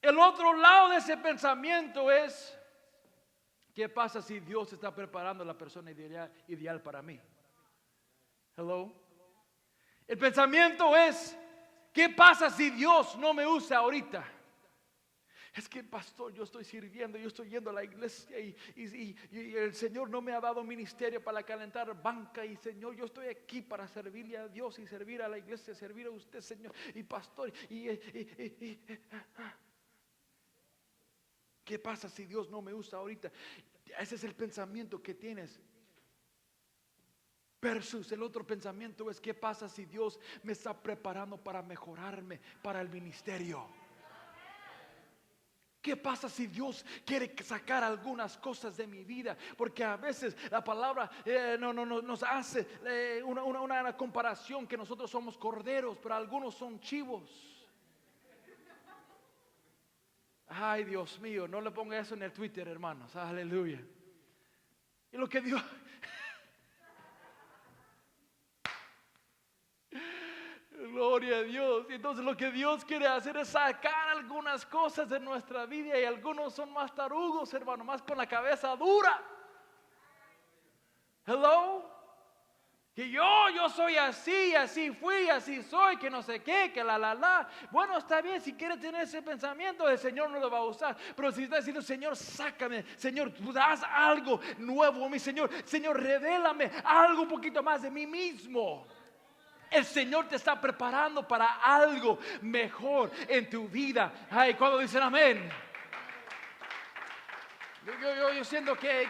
El otro lado de ese pensamiento es, ¿qué pasa si Dios está preparando a la persona ideal para mí? Hello. El pensamiento es, ¿qué pasa si Dios no me usa ahorita? Es que, pastor, yo estoy sirviendo, yo estoy yendo a la iglesia y el Señor no me ha dado ministerio para calentar banca. Y Señor, yo estoy aquí para servirle a Dios y servir a la iglesia, servir a usted, Señor. Y pastor, ¿qué pasa si Dios no me usa ahorita? Ese es el pensamiento que tienes. Versus el otro pensamiento es, ¿qué pasa si Dios me está preparando para mejorarme para el ministerio? ¿Qué pasa si Dios quiere sacar algunas cosas de mi vida? Porque a veces la palabra nos hace una comparación que nosotros somos corderos, pero algunos son chivos. Ay, Dios mío, no le ponga eso en el Twitter, hermanos. Aleluya. Y lo que Dios... Gloria a Dios. Entonces lo que Dios quiere hacer es sacar algunas cosas de nuestra vida. Y algunos son más tarugos, hermano, más con la cabeza dura. Hello. Que yo soy así, así fui, así soy, que no sé qué, que la. Bueno, está bien, si quiere tener ese pensamiento, el Señor no lo va a usar. Pero si está diciendo, Señor, sácame, Señor, tú das algo nuevo, mi Señor, revélame algo un poquito más de mí mismo. El Señor te está preparando para algo mejor en tu vida. Ay, cuando dicen amén. Yo siento que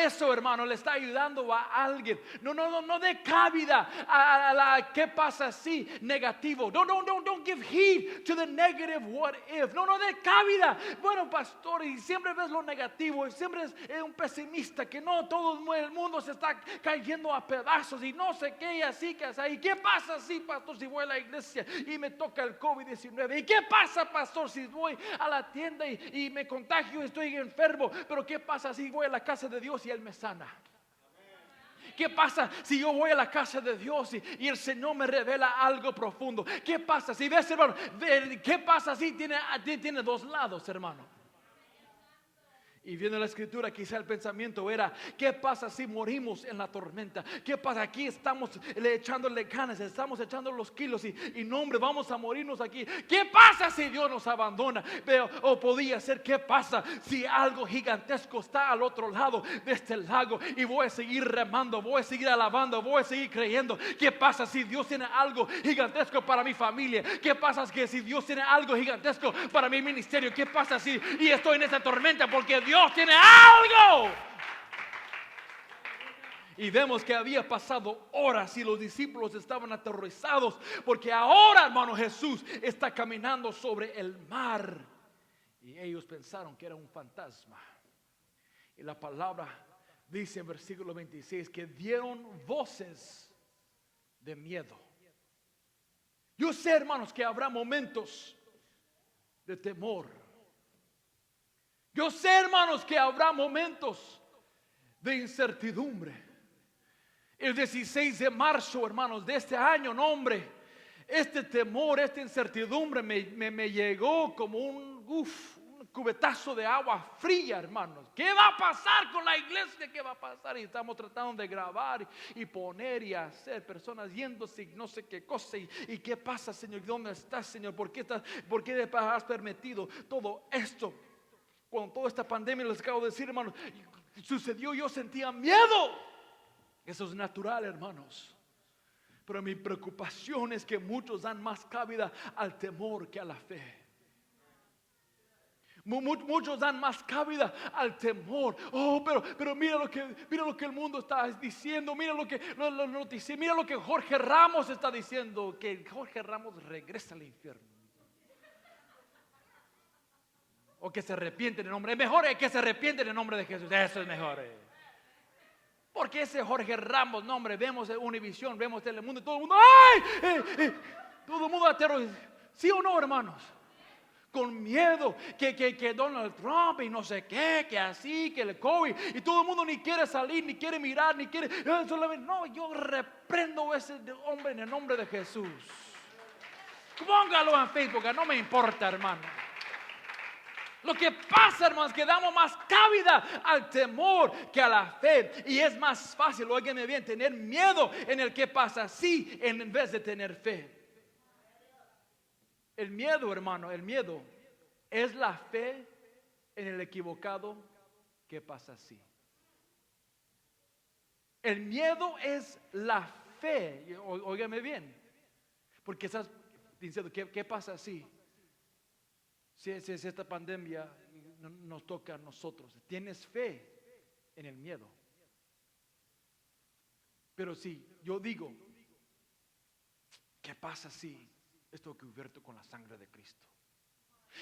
eso, hermano, le está ayudando a alguien. No dé cabida a la ¿qué pasa si? Negativo. Don't give heed to the negative what if. No dé cabida. Bueno, pastor, y siempre ves lo negativo y siempre es un pesimista, que no, todo el mundo se está cayendo a pedazos y no sé qué, y así que así. ¿Y qué pasa si, pastor, si voy a la iglesia y me toca el COVID-19? ¿Y qué pasa, pastor, si voy a la tienda y me contagio y estoy enfermo? Pero ¿qué pasa si voy a la casa de Dios y Él me sana? ¿Qué pasa si yo voy a la casa de Dios y el Señor me revela algo profundo? ¿Qué pasa si ves, hermano? ¿Qué pasa si tiene dos lados, hermano? Y viendo la escritura, quizá el pensamiento era: ¿qué pasa si morimos en la tormenta? ¿Qué pasa? Aquí estamos echándole ganas, estamos echando los kilos y no, hombre, vamos a morirnos aquí. ¿Qué pasa si Dios nos abandona? Pero, o podía ser: ¿qué pasa si algo gigantesco está al otro lado de este lago? Y voy a seguir remando, voy a seguir alabando, voy a seguir creyendo. ¿Qué pasa si Dios tiene algo gigantesco para mi familia? ¿Qué pasa si Dios tiene algo gigantesco para mi ministerio? ¿Qué pasa si y estoy en esta tormenta? Porque Dios tiene algo. Y vemos que había pasado horas y los discípulos estaban aterrorizados, porque ahora, hermano, Jesús está caminando sobre el mar. Y ellos pensaron que era un fantasma. Y la palabra dice en versículo 26 que dieron voces de miedo. Yo sé, hermanos, que habrá momentos de temor. Yo sé, hermanos, que habrá momentos de incertidumbre. El 16 de marzo, hermanos, de este año, no, hombre, este temor, esta incertidumbre me llegó como un cubetazo de agua fría, hermanos. ¿Qué va a pasar con la iglesia? ¿Qué va a pasar? Y estamos tratando de grabar y poner y hacer, personas yéndose y no sé qué cosa. ¿Y qué pasa, Señor? ¿Dónde estás, Señor? ¿Por qué has permitido todo esto? Cuando toda esta pandemia, les acabo de decir, hermanos, sucedió, yo sentía miedo. Eso es natural, hermanos. Pero mi preocupación es que muchos dan más cabida al temor que a la fe. Muchos dan más cabida al temor. Oh, pero mira lo que el mundo está diciendo. Mira lo que mira lo que Jorge Ramos está diciendo, que Jorge Ramos regresa al infierno. O que se arrepienten en nombre. Es mejor que se arrepienten en nombre de Jesús. Eso es mejor. Porque ese Jorge Ramos, no, hombre, vemos Univisión, vemos Telemundo, todo el mundo, ¡ay! Todo el mundo aterrorizado. ¿Sí o no, hermanos? Con miedo que Donald Trump y no sé qué, que así, que el COVID, y todo el mundo ni quiere salir, ni quiere mirar, ni quiere, solamente, no, yo reprendo a ese hombre en el nombre de Jesús. Póngalo en Facebook, no me importa, hermano. Lo que pasa, hermanos, es que damos más cabida al temor que a la fe. Y es más fácil, óigame bien, tener miedo en el que pasa así en vez de tener fe. El miedo, hermano, el miedo es la fe en el equivocado que pasa así. El miedo es la fe, óigame bien, porque estás diciendo, ¿qué pasa así? Si esta pandemia nos toca a nosotros, tienes fe en el miedo. Pero si yo digo, ¿qué pasa si estoy cubierto con la sangre de Cristo?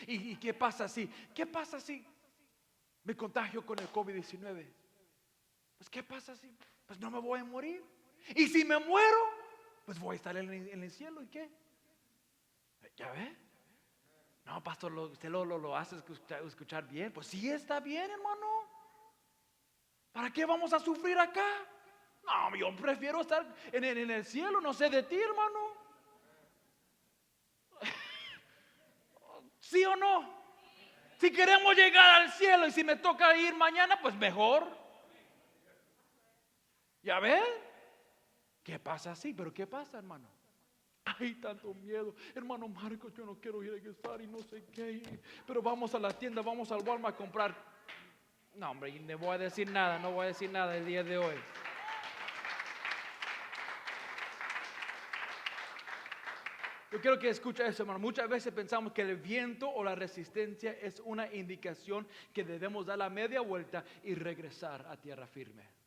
¿Y qué pasa si? ¿Qué pasa si me contagio con el COVID-19? Pues ¿qué pasa si? Pues no me voy a morir. Y si me muero, pues voy a estar en el cielo. ¿Y qué? ¿Ya ve? No, pastor, usted lo hace escuchar bien. Pues sí, está bien, hermano. ¿Para qué vamos a sufrir acá? No, yo prefiero estar en el cielo. No sé de ti, hermano. ¿Sí o no? Si queremos llegar al cielo y si me toca ir mañana, pues mejor. ¿Ya ven? ¿Qué pasa así? ¿Pero qué pasa, hermano? Hay tanto miedo, hermano Marcos, yo no quiero ir a regresar y no sé qué, pero vamos a la tienda, vamos al Walmart a comprar. No, hombre, no voy a decir nada, no voy a decir nada el día de hoy. Yo quiero que escuche eso, hermano. Muchas veces pensamos que el viento o la resistencia es una indicación que debemos dar la media vuelta y regresar a tierra firme.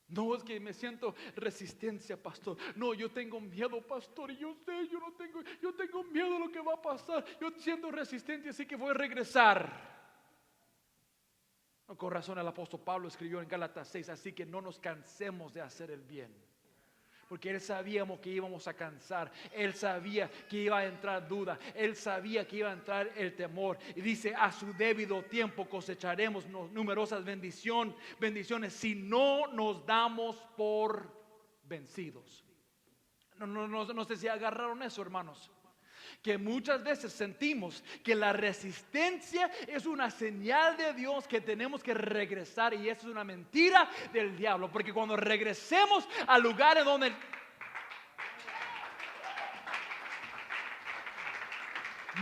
No, es que me siento resistencia, pastor. No, yo tengo miedo, pastor. Y yo sé, yo tengo miedo de lo que va a pasar. Yo siento resistencia, así que voy a regresar. No, con razón el apóstol Pablo escribió en Gálatas 6, así que no nos cansemos de hacer el bien. Porque él sabíamos que íbamos a cansar. Él sabía que iba a entrar duda. Él sabía que iba a entrar el temor. Y dice, a su debido tiempo cosecharemos numerosas bendiciones si no nos damos por vencidos. No sé si agarraron eso, hermanos. Que muchas veces sentimos que la resistencia es una señal de Dios que tenemos que regresar, y eso es una mentira del diablo, porque cuando regresemos al lugar en donde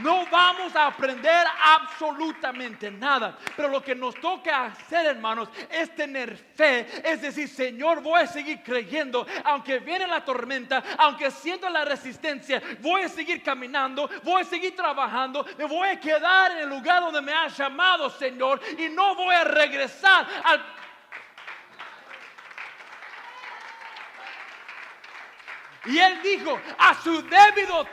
no vamos a aprender absolutamente nada. Pero lo que nos toca hacer, hermanos, es tener fe. Es decir, Señor, voy a seguir creyendo. Aunque viene la tormenta, aunque siento la resistencia, voy a seguir caminando, voy a seguir trabajando. Me voy a quedar en el lugar donde me has llamado, Señor. Y no voy a regresar al... Y él dijo, a su debido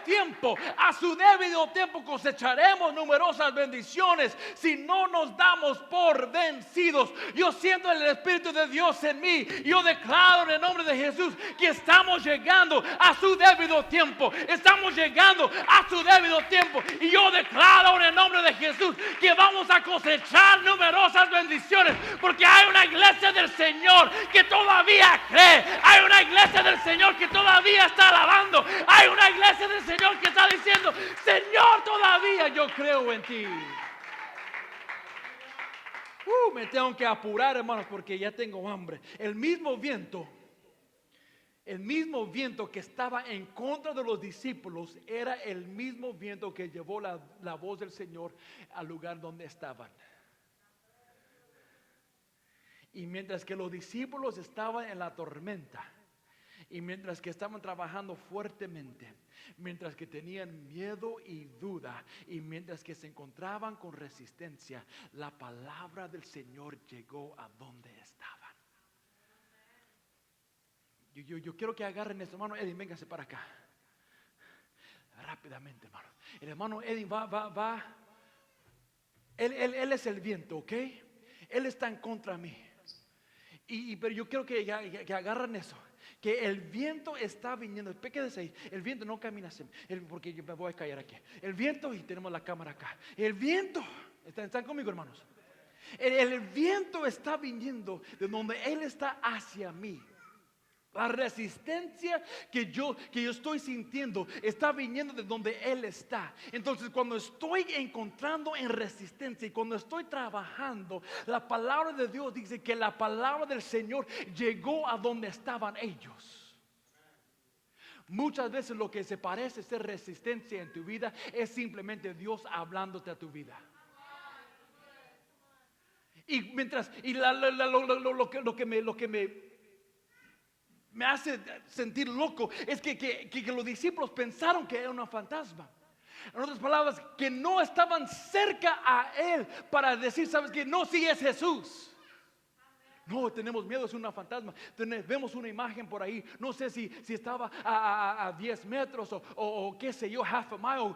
tiempo cosecharemos numerosas bendiciones si no nos damos por vencidos. Yo siento el Espíritu de Dios en mí. Yo declaro en el nombre de Jesús que estamos llegando a su debido tiempo. Estamos llegando a su debido tiempo. Y yo declaro en el nombre de Jesús que vamos a cosechar numerosas bendiciones. Porque hay una iglesia del Señor que todavía cree. Hay una iglesia del Señor que todavía está alabando. Hay una iglesia del Señor que está diciendo, Señor, todavía yo creo en ti. Me tengo que apurar, hermanos, porque ya tengo hambre. El mismo viento que estaba en contra de los discípulos era el mismo viento que llevó la voz del Señor al lugar donde estaban. Y mientras que los discípulos estaban en la tormenta, y mientras que estaban trabajando fuertemente, mientras que tenían miedo y duda, y mientras que se encontraban con resistencia, la palabra del Señor llegó a donde estaban. Yo quiero que agarren esto, hermano Edwin, véngase para acá. Rápidamente, hermano. El hermano Edwin va. Él es el viento, ¿ok? Él está en contra de mí. Pero yo quiero que agarren eso. Que el viento está viniendo. Quédese ahí. El viento no camina así. Porque yo me voy a callar aquí. El viento, y tenemos la cámara acá. El viento. ¿Están conmigo, hermanos? El viento está viniendo de donde Él está hacia mí. La resistencia que yo estoy sintiendo está viniendo de donde Él está. Entonces, cuando estoy encontrando en resistencia y cuando estoy trabajando, la palabra de Dios dice que la palabra del Señor llegó a donde estaban ellos. Muchas veces lo que se parece ser resistencia en tu vida es simplemente Dios hablándote a tu vida. Y mientras lo que me hace sentir loco es que los discípulos pensaron que era un fantasma. En otras palabras, que no estaban cerca a Él para decir, ¿sabes qué? No, sí es Jesús. No, tenemos miedo, es una fantasma. Vemos una imagen por ahí. No sé si estaba a 10 metros o qué sé yo, half a mile.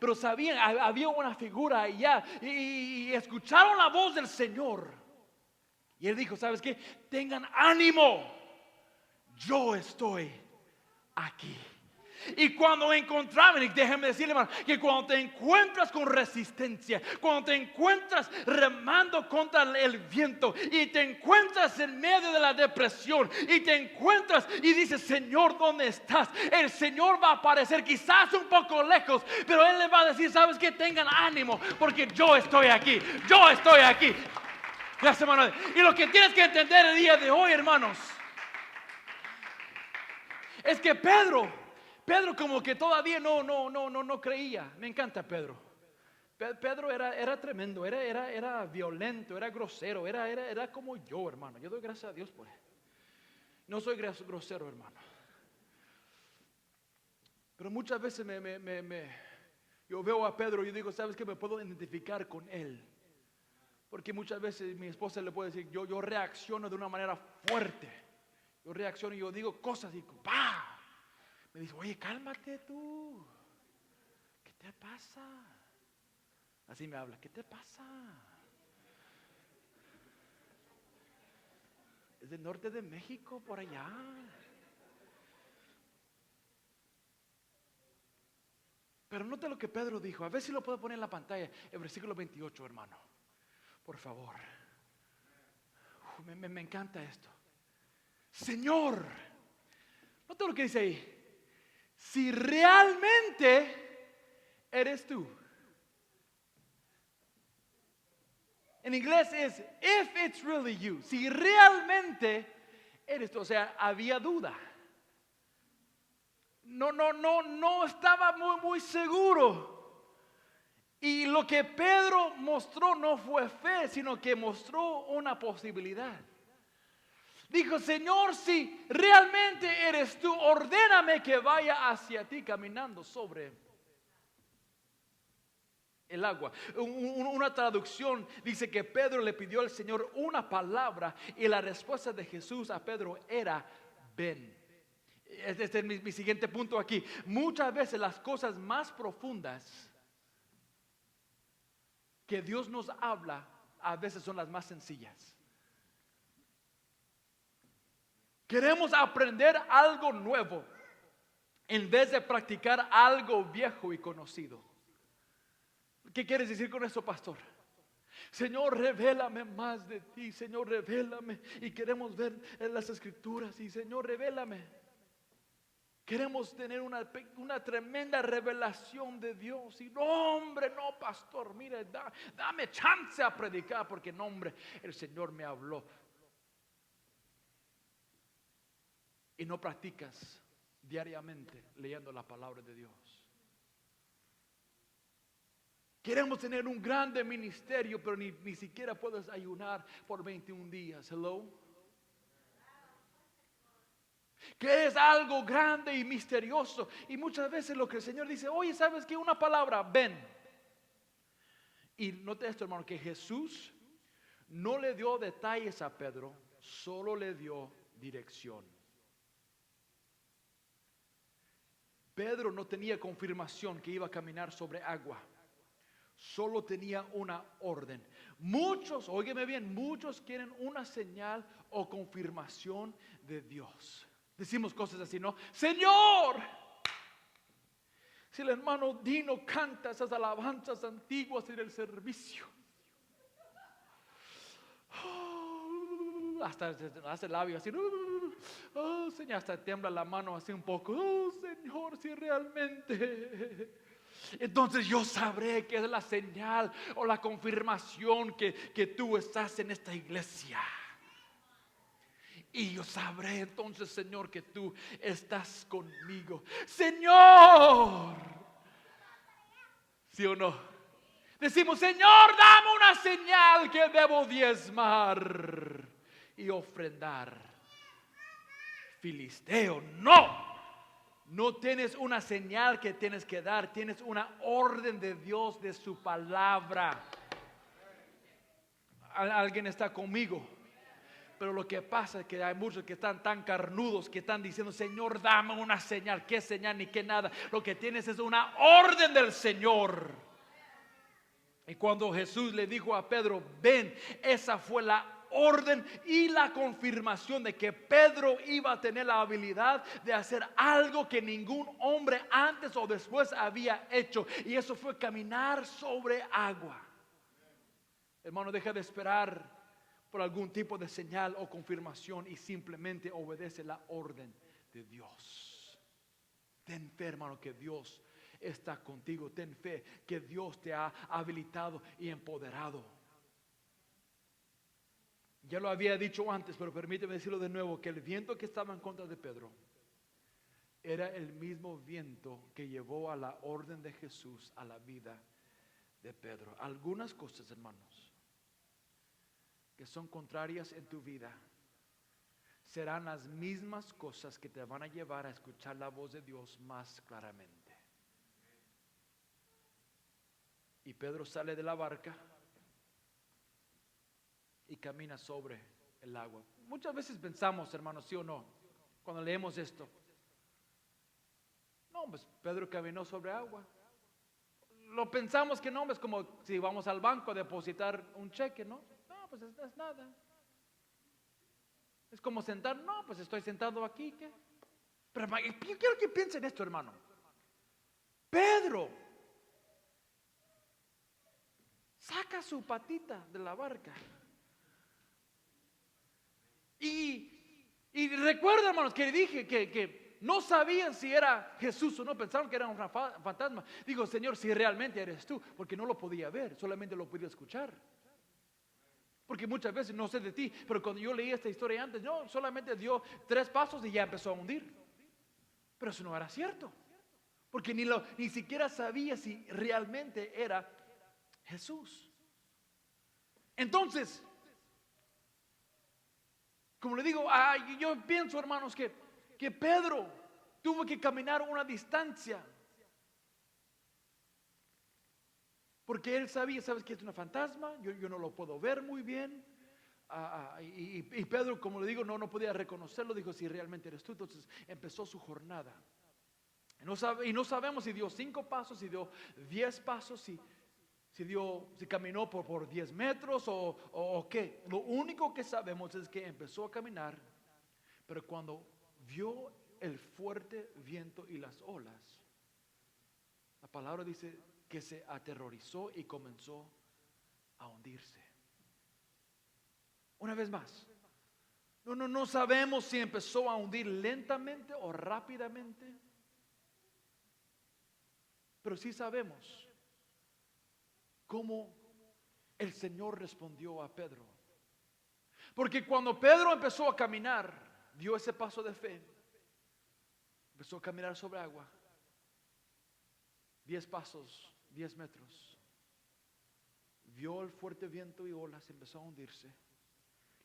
Pero sabían, había una figura allá. Y escucharon la voz del Señor. Y Él dijo, ¿sabes qué? Tengan ánimo. Yo estoy aquí. Y cuando encontraban, y déjenme decirle, hermano, que cuando te encuentras con resistencia, cuando te encuentras remando contra el viento, y te encuentras en medio de la depresión, y te encuentras y dices, Señor, ¿dónde estás? El Señor va a aparecer quizás un poco lejos, pero Él le va a decir, ¿sabes qué? Tengan ánimo, porque yo estoy aquí. Yo estoy aquí. Gracias, hermano. Y lo que tienes que entender el día de hoy, hermanos, es que Pedro como que todavía no creía. Me encanta Pedro. Pedro era tremendo, era violento, era grosero, era como yo, hermano. Yo doy gracias a Dios por él. No soy grosero, hermano. Pero muchas veces yo veo a Pedro y digo, ¿sabes qué? Me puedo identificar con él. Porque muchas veces mi esposa le puede decir, yo reacciono de una manera fuerte. Yo reacciono y yo digo cosas y ¡pah! Me dice, oye, cálmate tú. ¿Qué te pasa? Así me habla, ¿qué te pasa? Es del norte de México, por allá. Pero note lo que Pedro dijo. A ver si lo puedo poner en la pantalla. El versículo 28, hermano. Por favor. Me encanta esto. Señor. Note lo que dice ahí. Si realmente eres tú. En inglés es if it's really you. Si realmente eres tú. O sea, había duda. No estaba muy seguro. Y lo que Pedro mostró no fue fe, sino que mostró una posibilidad. Dijo, Señor, si realmente eres tú, ordéname que vaya hacia ti caminando sobre el agua. Una traducción dice que Pedro le pidió al Señor una palabra y la respuesta de Jesús a Pedro era, ven. Este es mi siguiente punto aquí. Muchas veces las cosas más profundas que Dios nos habla, a veces son las más sencillas. Queremos aprender algo nuevo en vez de practicar algo viejo y conocido. ¿Qué quieres decir con eso, pastor? Señor, revélame más de ti. Señor, revélame. Y queremos ver en las escrituras. Y Señor, revélame. Queremos tener una tremenda revelación de Dios. Y no, hombre, no, pastor. Mire, dame chance a predicar. Porque no, hombre, el Señor me habló. Y no practicas diariamente leyendo la palabra de Dios. Queremos tener un grande ministerio, pero ni siquiera puedes ayunar por 21 días. Hello. Que es algo grande y misterioso. Y muchas veces lo que el Señor dice, oye, ¿sabes qué? Una palabra, ven. Y note esto, hermano, que Jesús no le dio detalles a Pedro, solo le dio dirección. Pedro no tenía confirmación que iba a caminar sobre agua. Solo tenía una orden. Muchos, óigeme bien, muchos quieren una señal o confirmación de Dios. Decimos cosas así, ¿no? Señor, si el hermano Dino canta esas alabanzas antiguas en el servicio, hasta hace el labio así, oh Señor, hasta tiembla la mano así un poco, oh Señor, si realmente... Entonces yo sabré que es la señal o la confirmación que tú estás en esta iglesia. Y yo sabré entonces, Señor, que tú estás conmigo. Señor, ¿sí o no? Decimos, Señor, dame una señal que debo diezmar y ofrendar. Filisteo, no. No tienes una señal que tienes que dar, tienes una orden de Dios, de su palabra. Alguien está conmigo. Pero lo que pasa es que hay muchos que están tan carnudos que están diciendo, Señor, dame una señal. ¿Qué señal ni qué nada? Lo que tienes es una orden del Señor. Y cuando Jesús le dijo a Pedro, ven, esa fue la orden y la confirmación de que Pedro iba a tener la habilidad de hacer algo que ningún hombre antes o después había hecho, y eso fue caminar sobre agua. Hermano, deja de esperar por algún tipo de señal o confirmación y simplemente obedece la orden de Dios. Ten fe, hermano, que Dios está contigo. Ten fe que Dios te ha habilitado y empoderado. Ya lo había dicho antes, pero permíteme decirlo de nuevo, que el viento que estaba en contra de Pedro era el mismo viento que llevó a la orden de Jesús a la vida de Pedro. Algunas cosas, hermanos, que son contrarias en tu vida serán las mismas cosas que te van a llevar a escuchar la voz de Dios más claramente. Y Pedro sale de la barca y camina sobre el agua. Muchas veces pensamos, hermanos, sí o no, cuando leemos esto, no, pues Pedro caminó sobre agua. Lo pensamos que no, es como si vamos al banco a depositar un cheque, ¿no? No, pues es nada. Es como sentar, no, pues estoy sentado aquí, ¿qué? Pero yo quiero que piensen esto, hermano. Pedro saca su patita de la barca. Y recuerda, hermanos, que dije que no sabían si era Jesús o no, pensaron que era un fantasma. Digo, Señor, si realmente eres tú, porque no lo podía ver, solamente lo podía escuchar. Porque muchas veces, no sé de ti, pero cuando yo leí esta historia antes, no, solamente dio 3 pasos y ya empezó a hundir. Pero eso no era cierto, porque ni siquiera sabía si realmente era Jesús. Entonces, como le digo, yo pienso, hermanos, que Pedro tuvo que caminar una distancia. Porque él sabía, ¿sabes qué es una fantasma? Yo no lo puedo ver muy bien. Y Pedro, como le digo, no podía reconocerlo. Dijo, si realmente eres tú. Entonces empezó su jornada. Y no sabemos si dio 5 pasos, si dio 10 pasos, si caminó por 10 metros o qué. Lo único que sabemos es que empezó a caminar. Pero cuando vio el fuerte viento y las olas, la palabra dice que se aterrorizó y comenzó a hundirse. Una vez más, no sabemos si empezó a hundir lentamente o rápidamente, pero sí sabemos cómo el Señor respondió a Pedro. Porque cuando Pedro empezó a caminar, dio ese paso de fe, empezó a caminar sobre agua, 10 pasos, 10 metros, vio el fuerte viento y olas, empezó a hundirse,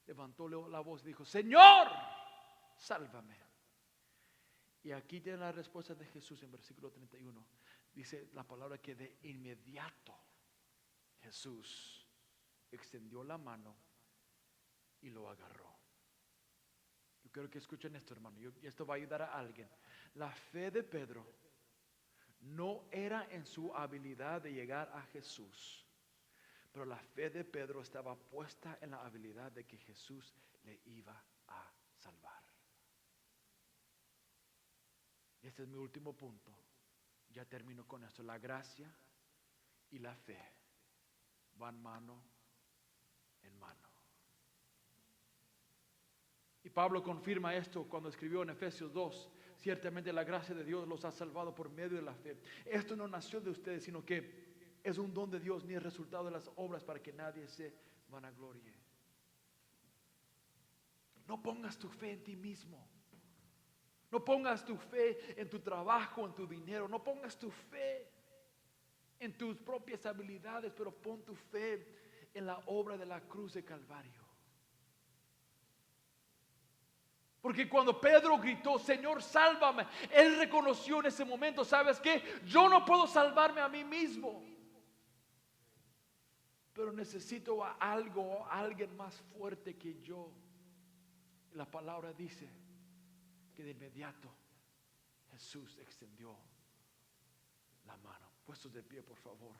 levantó la voz y dijo, Señor, sálvame. Y aquí tiene la respuesta de Jesús en versículo 31. Dice la palabra que de inmediato Jesús extendió la mano y lo agarró. Yo quiero que escuchen esto, hermano, y esto va a ayudar a alguien. La fe de Pedro no era en su habilidad de llegar a Jesús, pero la fe de Pedro estaba puesta en la habilidad de que Jesús le iba a salvar. Y este es mi último punto. Ya termino con esto. La gracia y la fe van mano en mano. Y Pablo confirma esto cuando escribió en Efesios 2. Ciertamente la gracia de Dios los ha salvado por medio de la fe. Esto no nació de ustedes, sino que es un don de Dios, ni el resultado de las obras para que nadie se vanaglorie. No pongas tu fe en ti mismo. No pongas tu fe en tu trabajo, en tu dinero. No pongas tu fe en tus propias habilidades, pero pon tu fe en la obra de la cruz de Calvario. Porque cuando Pedro gritó, Señor, sálvame, él reconoció en ese momento, ¿sabes qué? Yo no puedo salvarme a mí mismo, pero necesito a alguien más fuerte que yo. La palabra dice que de inmediato Jesús extendió la mano. Puestos de pie, por favor.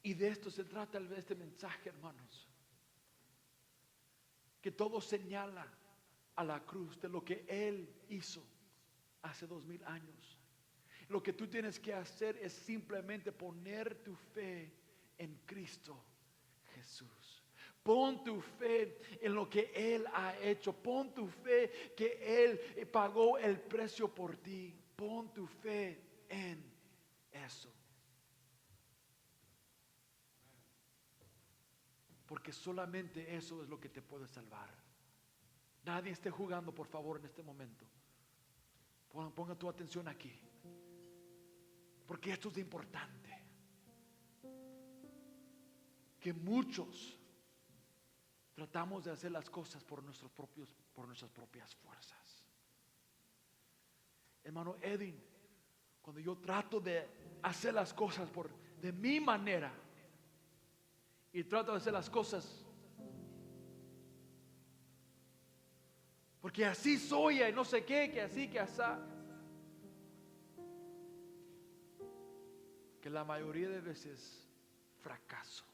Y de esto se trata este mensaje, hermanos. Que todo señala a la cruz de lo que Él hizo hace 2000 años. Lo que tú tienes que hacer es simplemente poner tu fe en Cristo Jesús. Pon tu fe en lo que Él ha hecho. Pon tu fe que Él pagó el precio por ti. Pon tu fe en eso. Porque solamente eso es lo que te puede salvar. Nadie esté jugando, por favor, en este momento. Ponga tu atención aquí. Porque esto es importante. Que muchos tratamos de hacer las cosas por nuestras propias fuerzas. Hermano Edwin, cuando yo trato de hacer las cosas de mi manera y trato de hacer las cosas porque así soy y no sé qué, que así, que asá, que la mayoría de veces fracaso.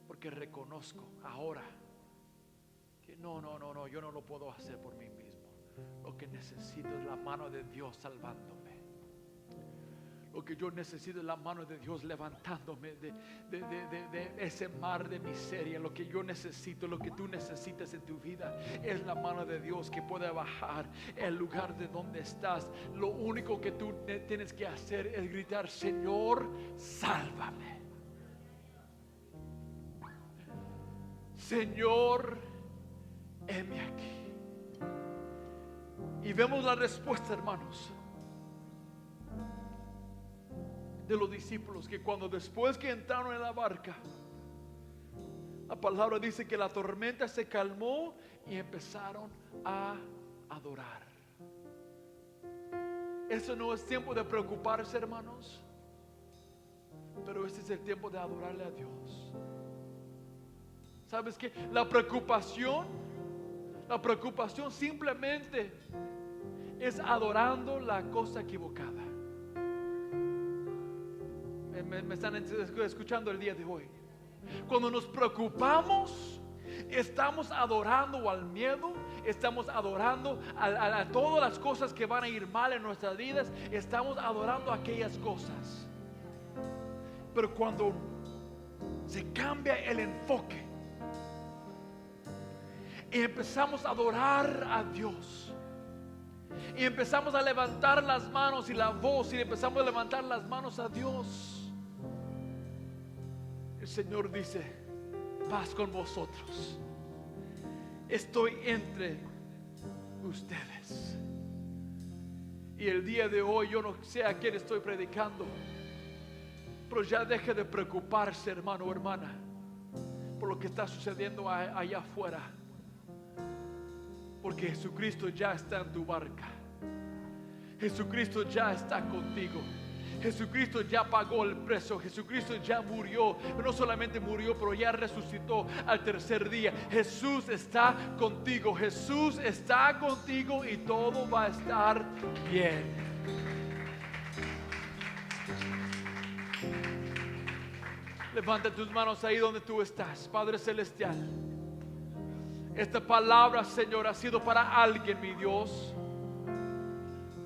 Porque reconozco ahora que no, yo no lo puedo hacer por mí mismo. Lo que necesito es la mano de Dios salvándome. Lo que yo necesito es la mano de Dios levantándome de ese mar de miseria. Lo que yo necesito, lo que tú necesitas en tu vida es la mano de Dios que pueda bajar el lugar de donde estás. Lo único que tú tienes que hacer es gritar: Señor, sálvame. Señor, heme aquí. Y vemos la respuesta, hermanos, de los discípulos, que cuando después que entraron en la barca, la palabra dice que la tormenta se calmó y empezaron a adorar. Eso no es tiempo de preocuparse, hermanos, pero este es el tiempo de adorarle a Dios. ¿Sabes qué? La preocupación simplemente es adorando la cosa equivocada. Me están escuchando el día de hoy. Cuando nos preocupamos, estamos adorando al miedo, estamos adorando a todas las cosas que van a ir mal en nuestras vidas, estamos adorando aquellas cosas. Pero cuando se cambia el enfoque y empezamos a adorar a Dios, y empezamos a levantar las manos y la voz, y empezamos a levantar las manos a Dios, el Señor dice: paz con vosotros, estoy entre ustedes. Y el día de hoy, yo no sé a quién estoy predicando, pero ya deje de preocuparse, hermano o hermana, por lo que está sucediendo allá afuera, porque Jesucristo ya está en tu barca. Jesucristo ya está contigo. Jesucristo ya pagó el precio. Jesucristo ya murió. No solamente murió, pero ya resucitó al tercer día. Jesús está contigo. Jesús está contigo y todo va a estar bien. Levanta tus manos ahí donde tú estás. Padre celestial, esta palabra, Señor, ha sido para alguien, mi Dios.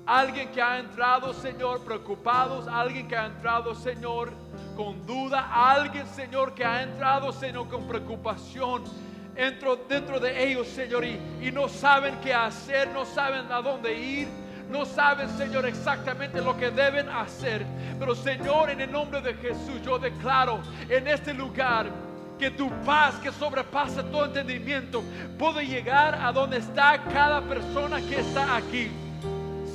Alguien que ha entrado, Señor, preocupados. Alguien que ha entrado, Señor, con duda. Alguien, Señor, que ha entrado, Señor, con preocupación dentro de ellos, Señor, y no saben qué hacer, no saben a dónde ir, no saben, Señor, exactamente lo que deben hacer. Pero, Señor, en el nombre de Jesús, yo declaro en este lugar que tu paz, que sobrepasa todo entendimiento, puede llegar a donde está cada persona que está aquí.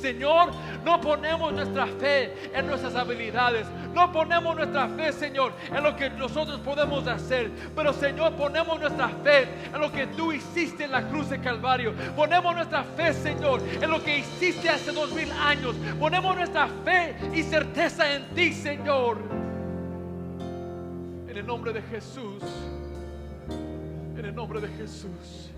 Señor, no ponemos nuestra fe en nuestras habilidades, no ponemos nuestra fe, Señor, en lo que nosotros podemos hacer, pero, Señor, ponemos nuestra fe en lo que tú hiciste en la cruz de Calvario. Ponemos nuestra fe, Señor, en lo que hiciste hace 2000 años. Ponemos nuestra fe y certeza en ti, Señor. En el nombre de Jesús, en el nombre de Jesús.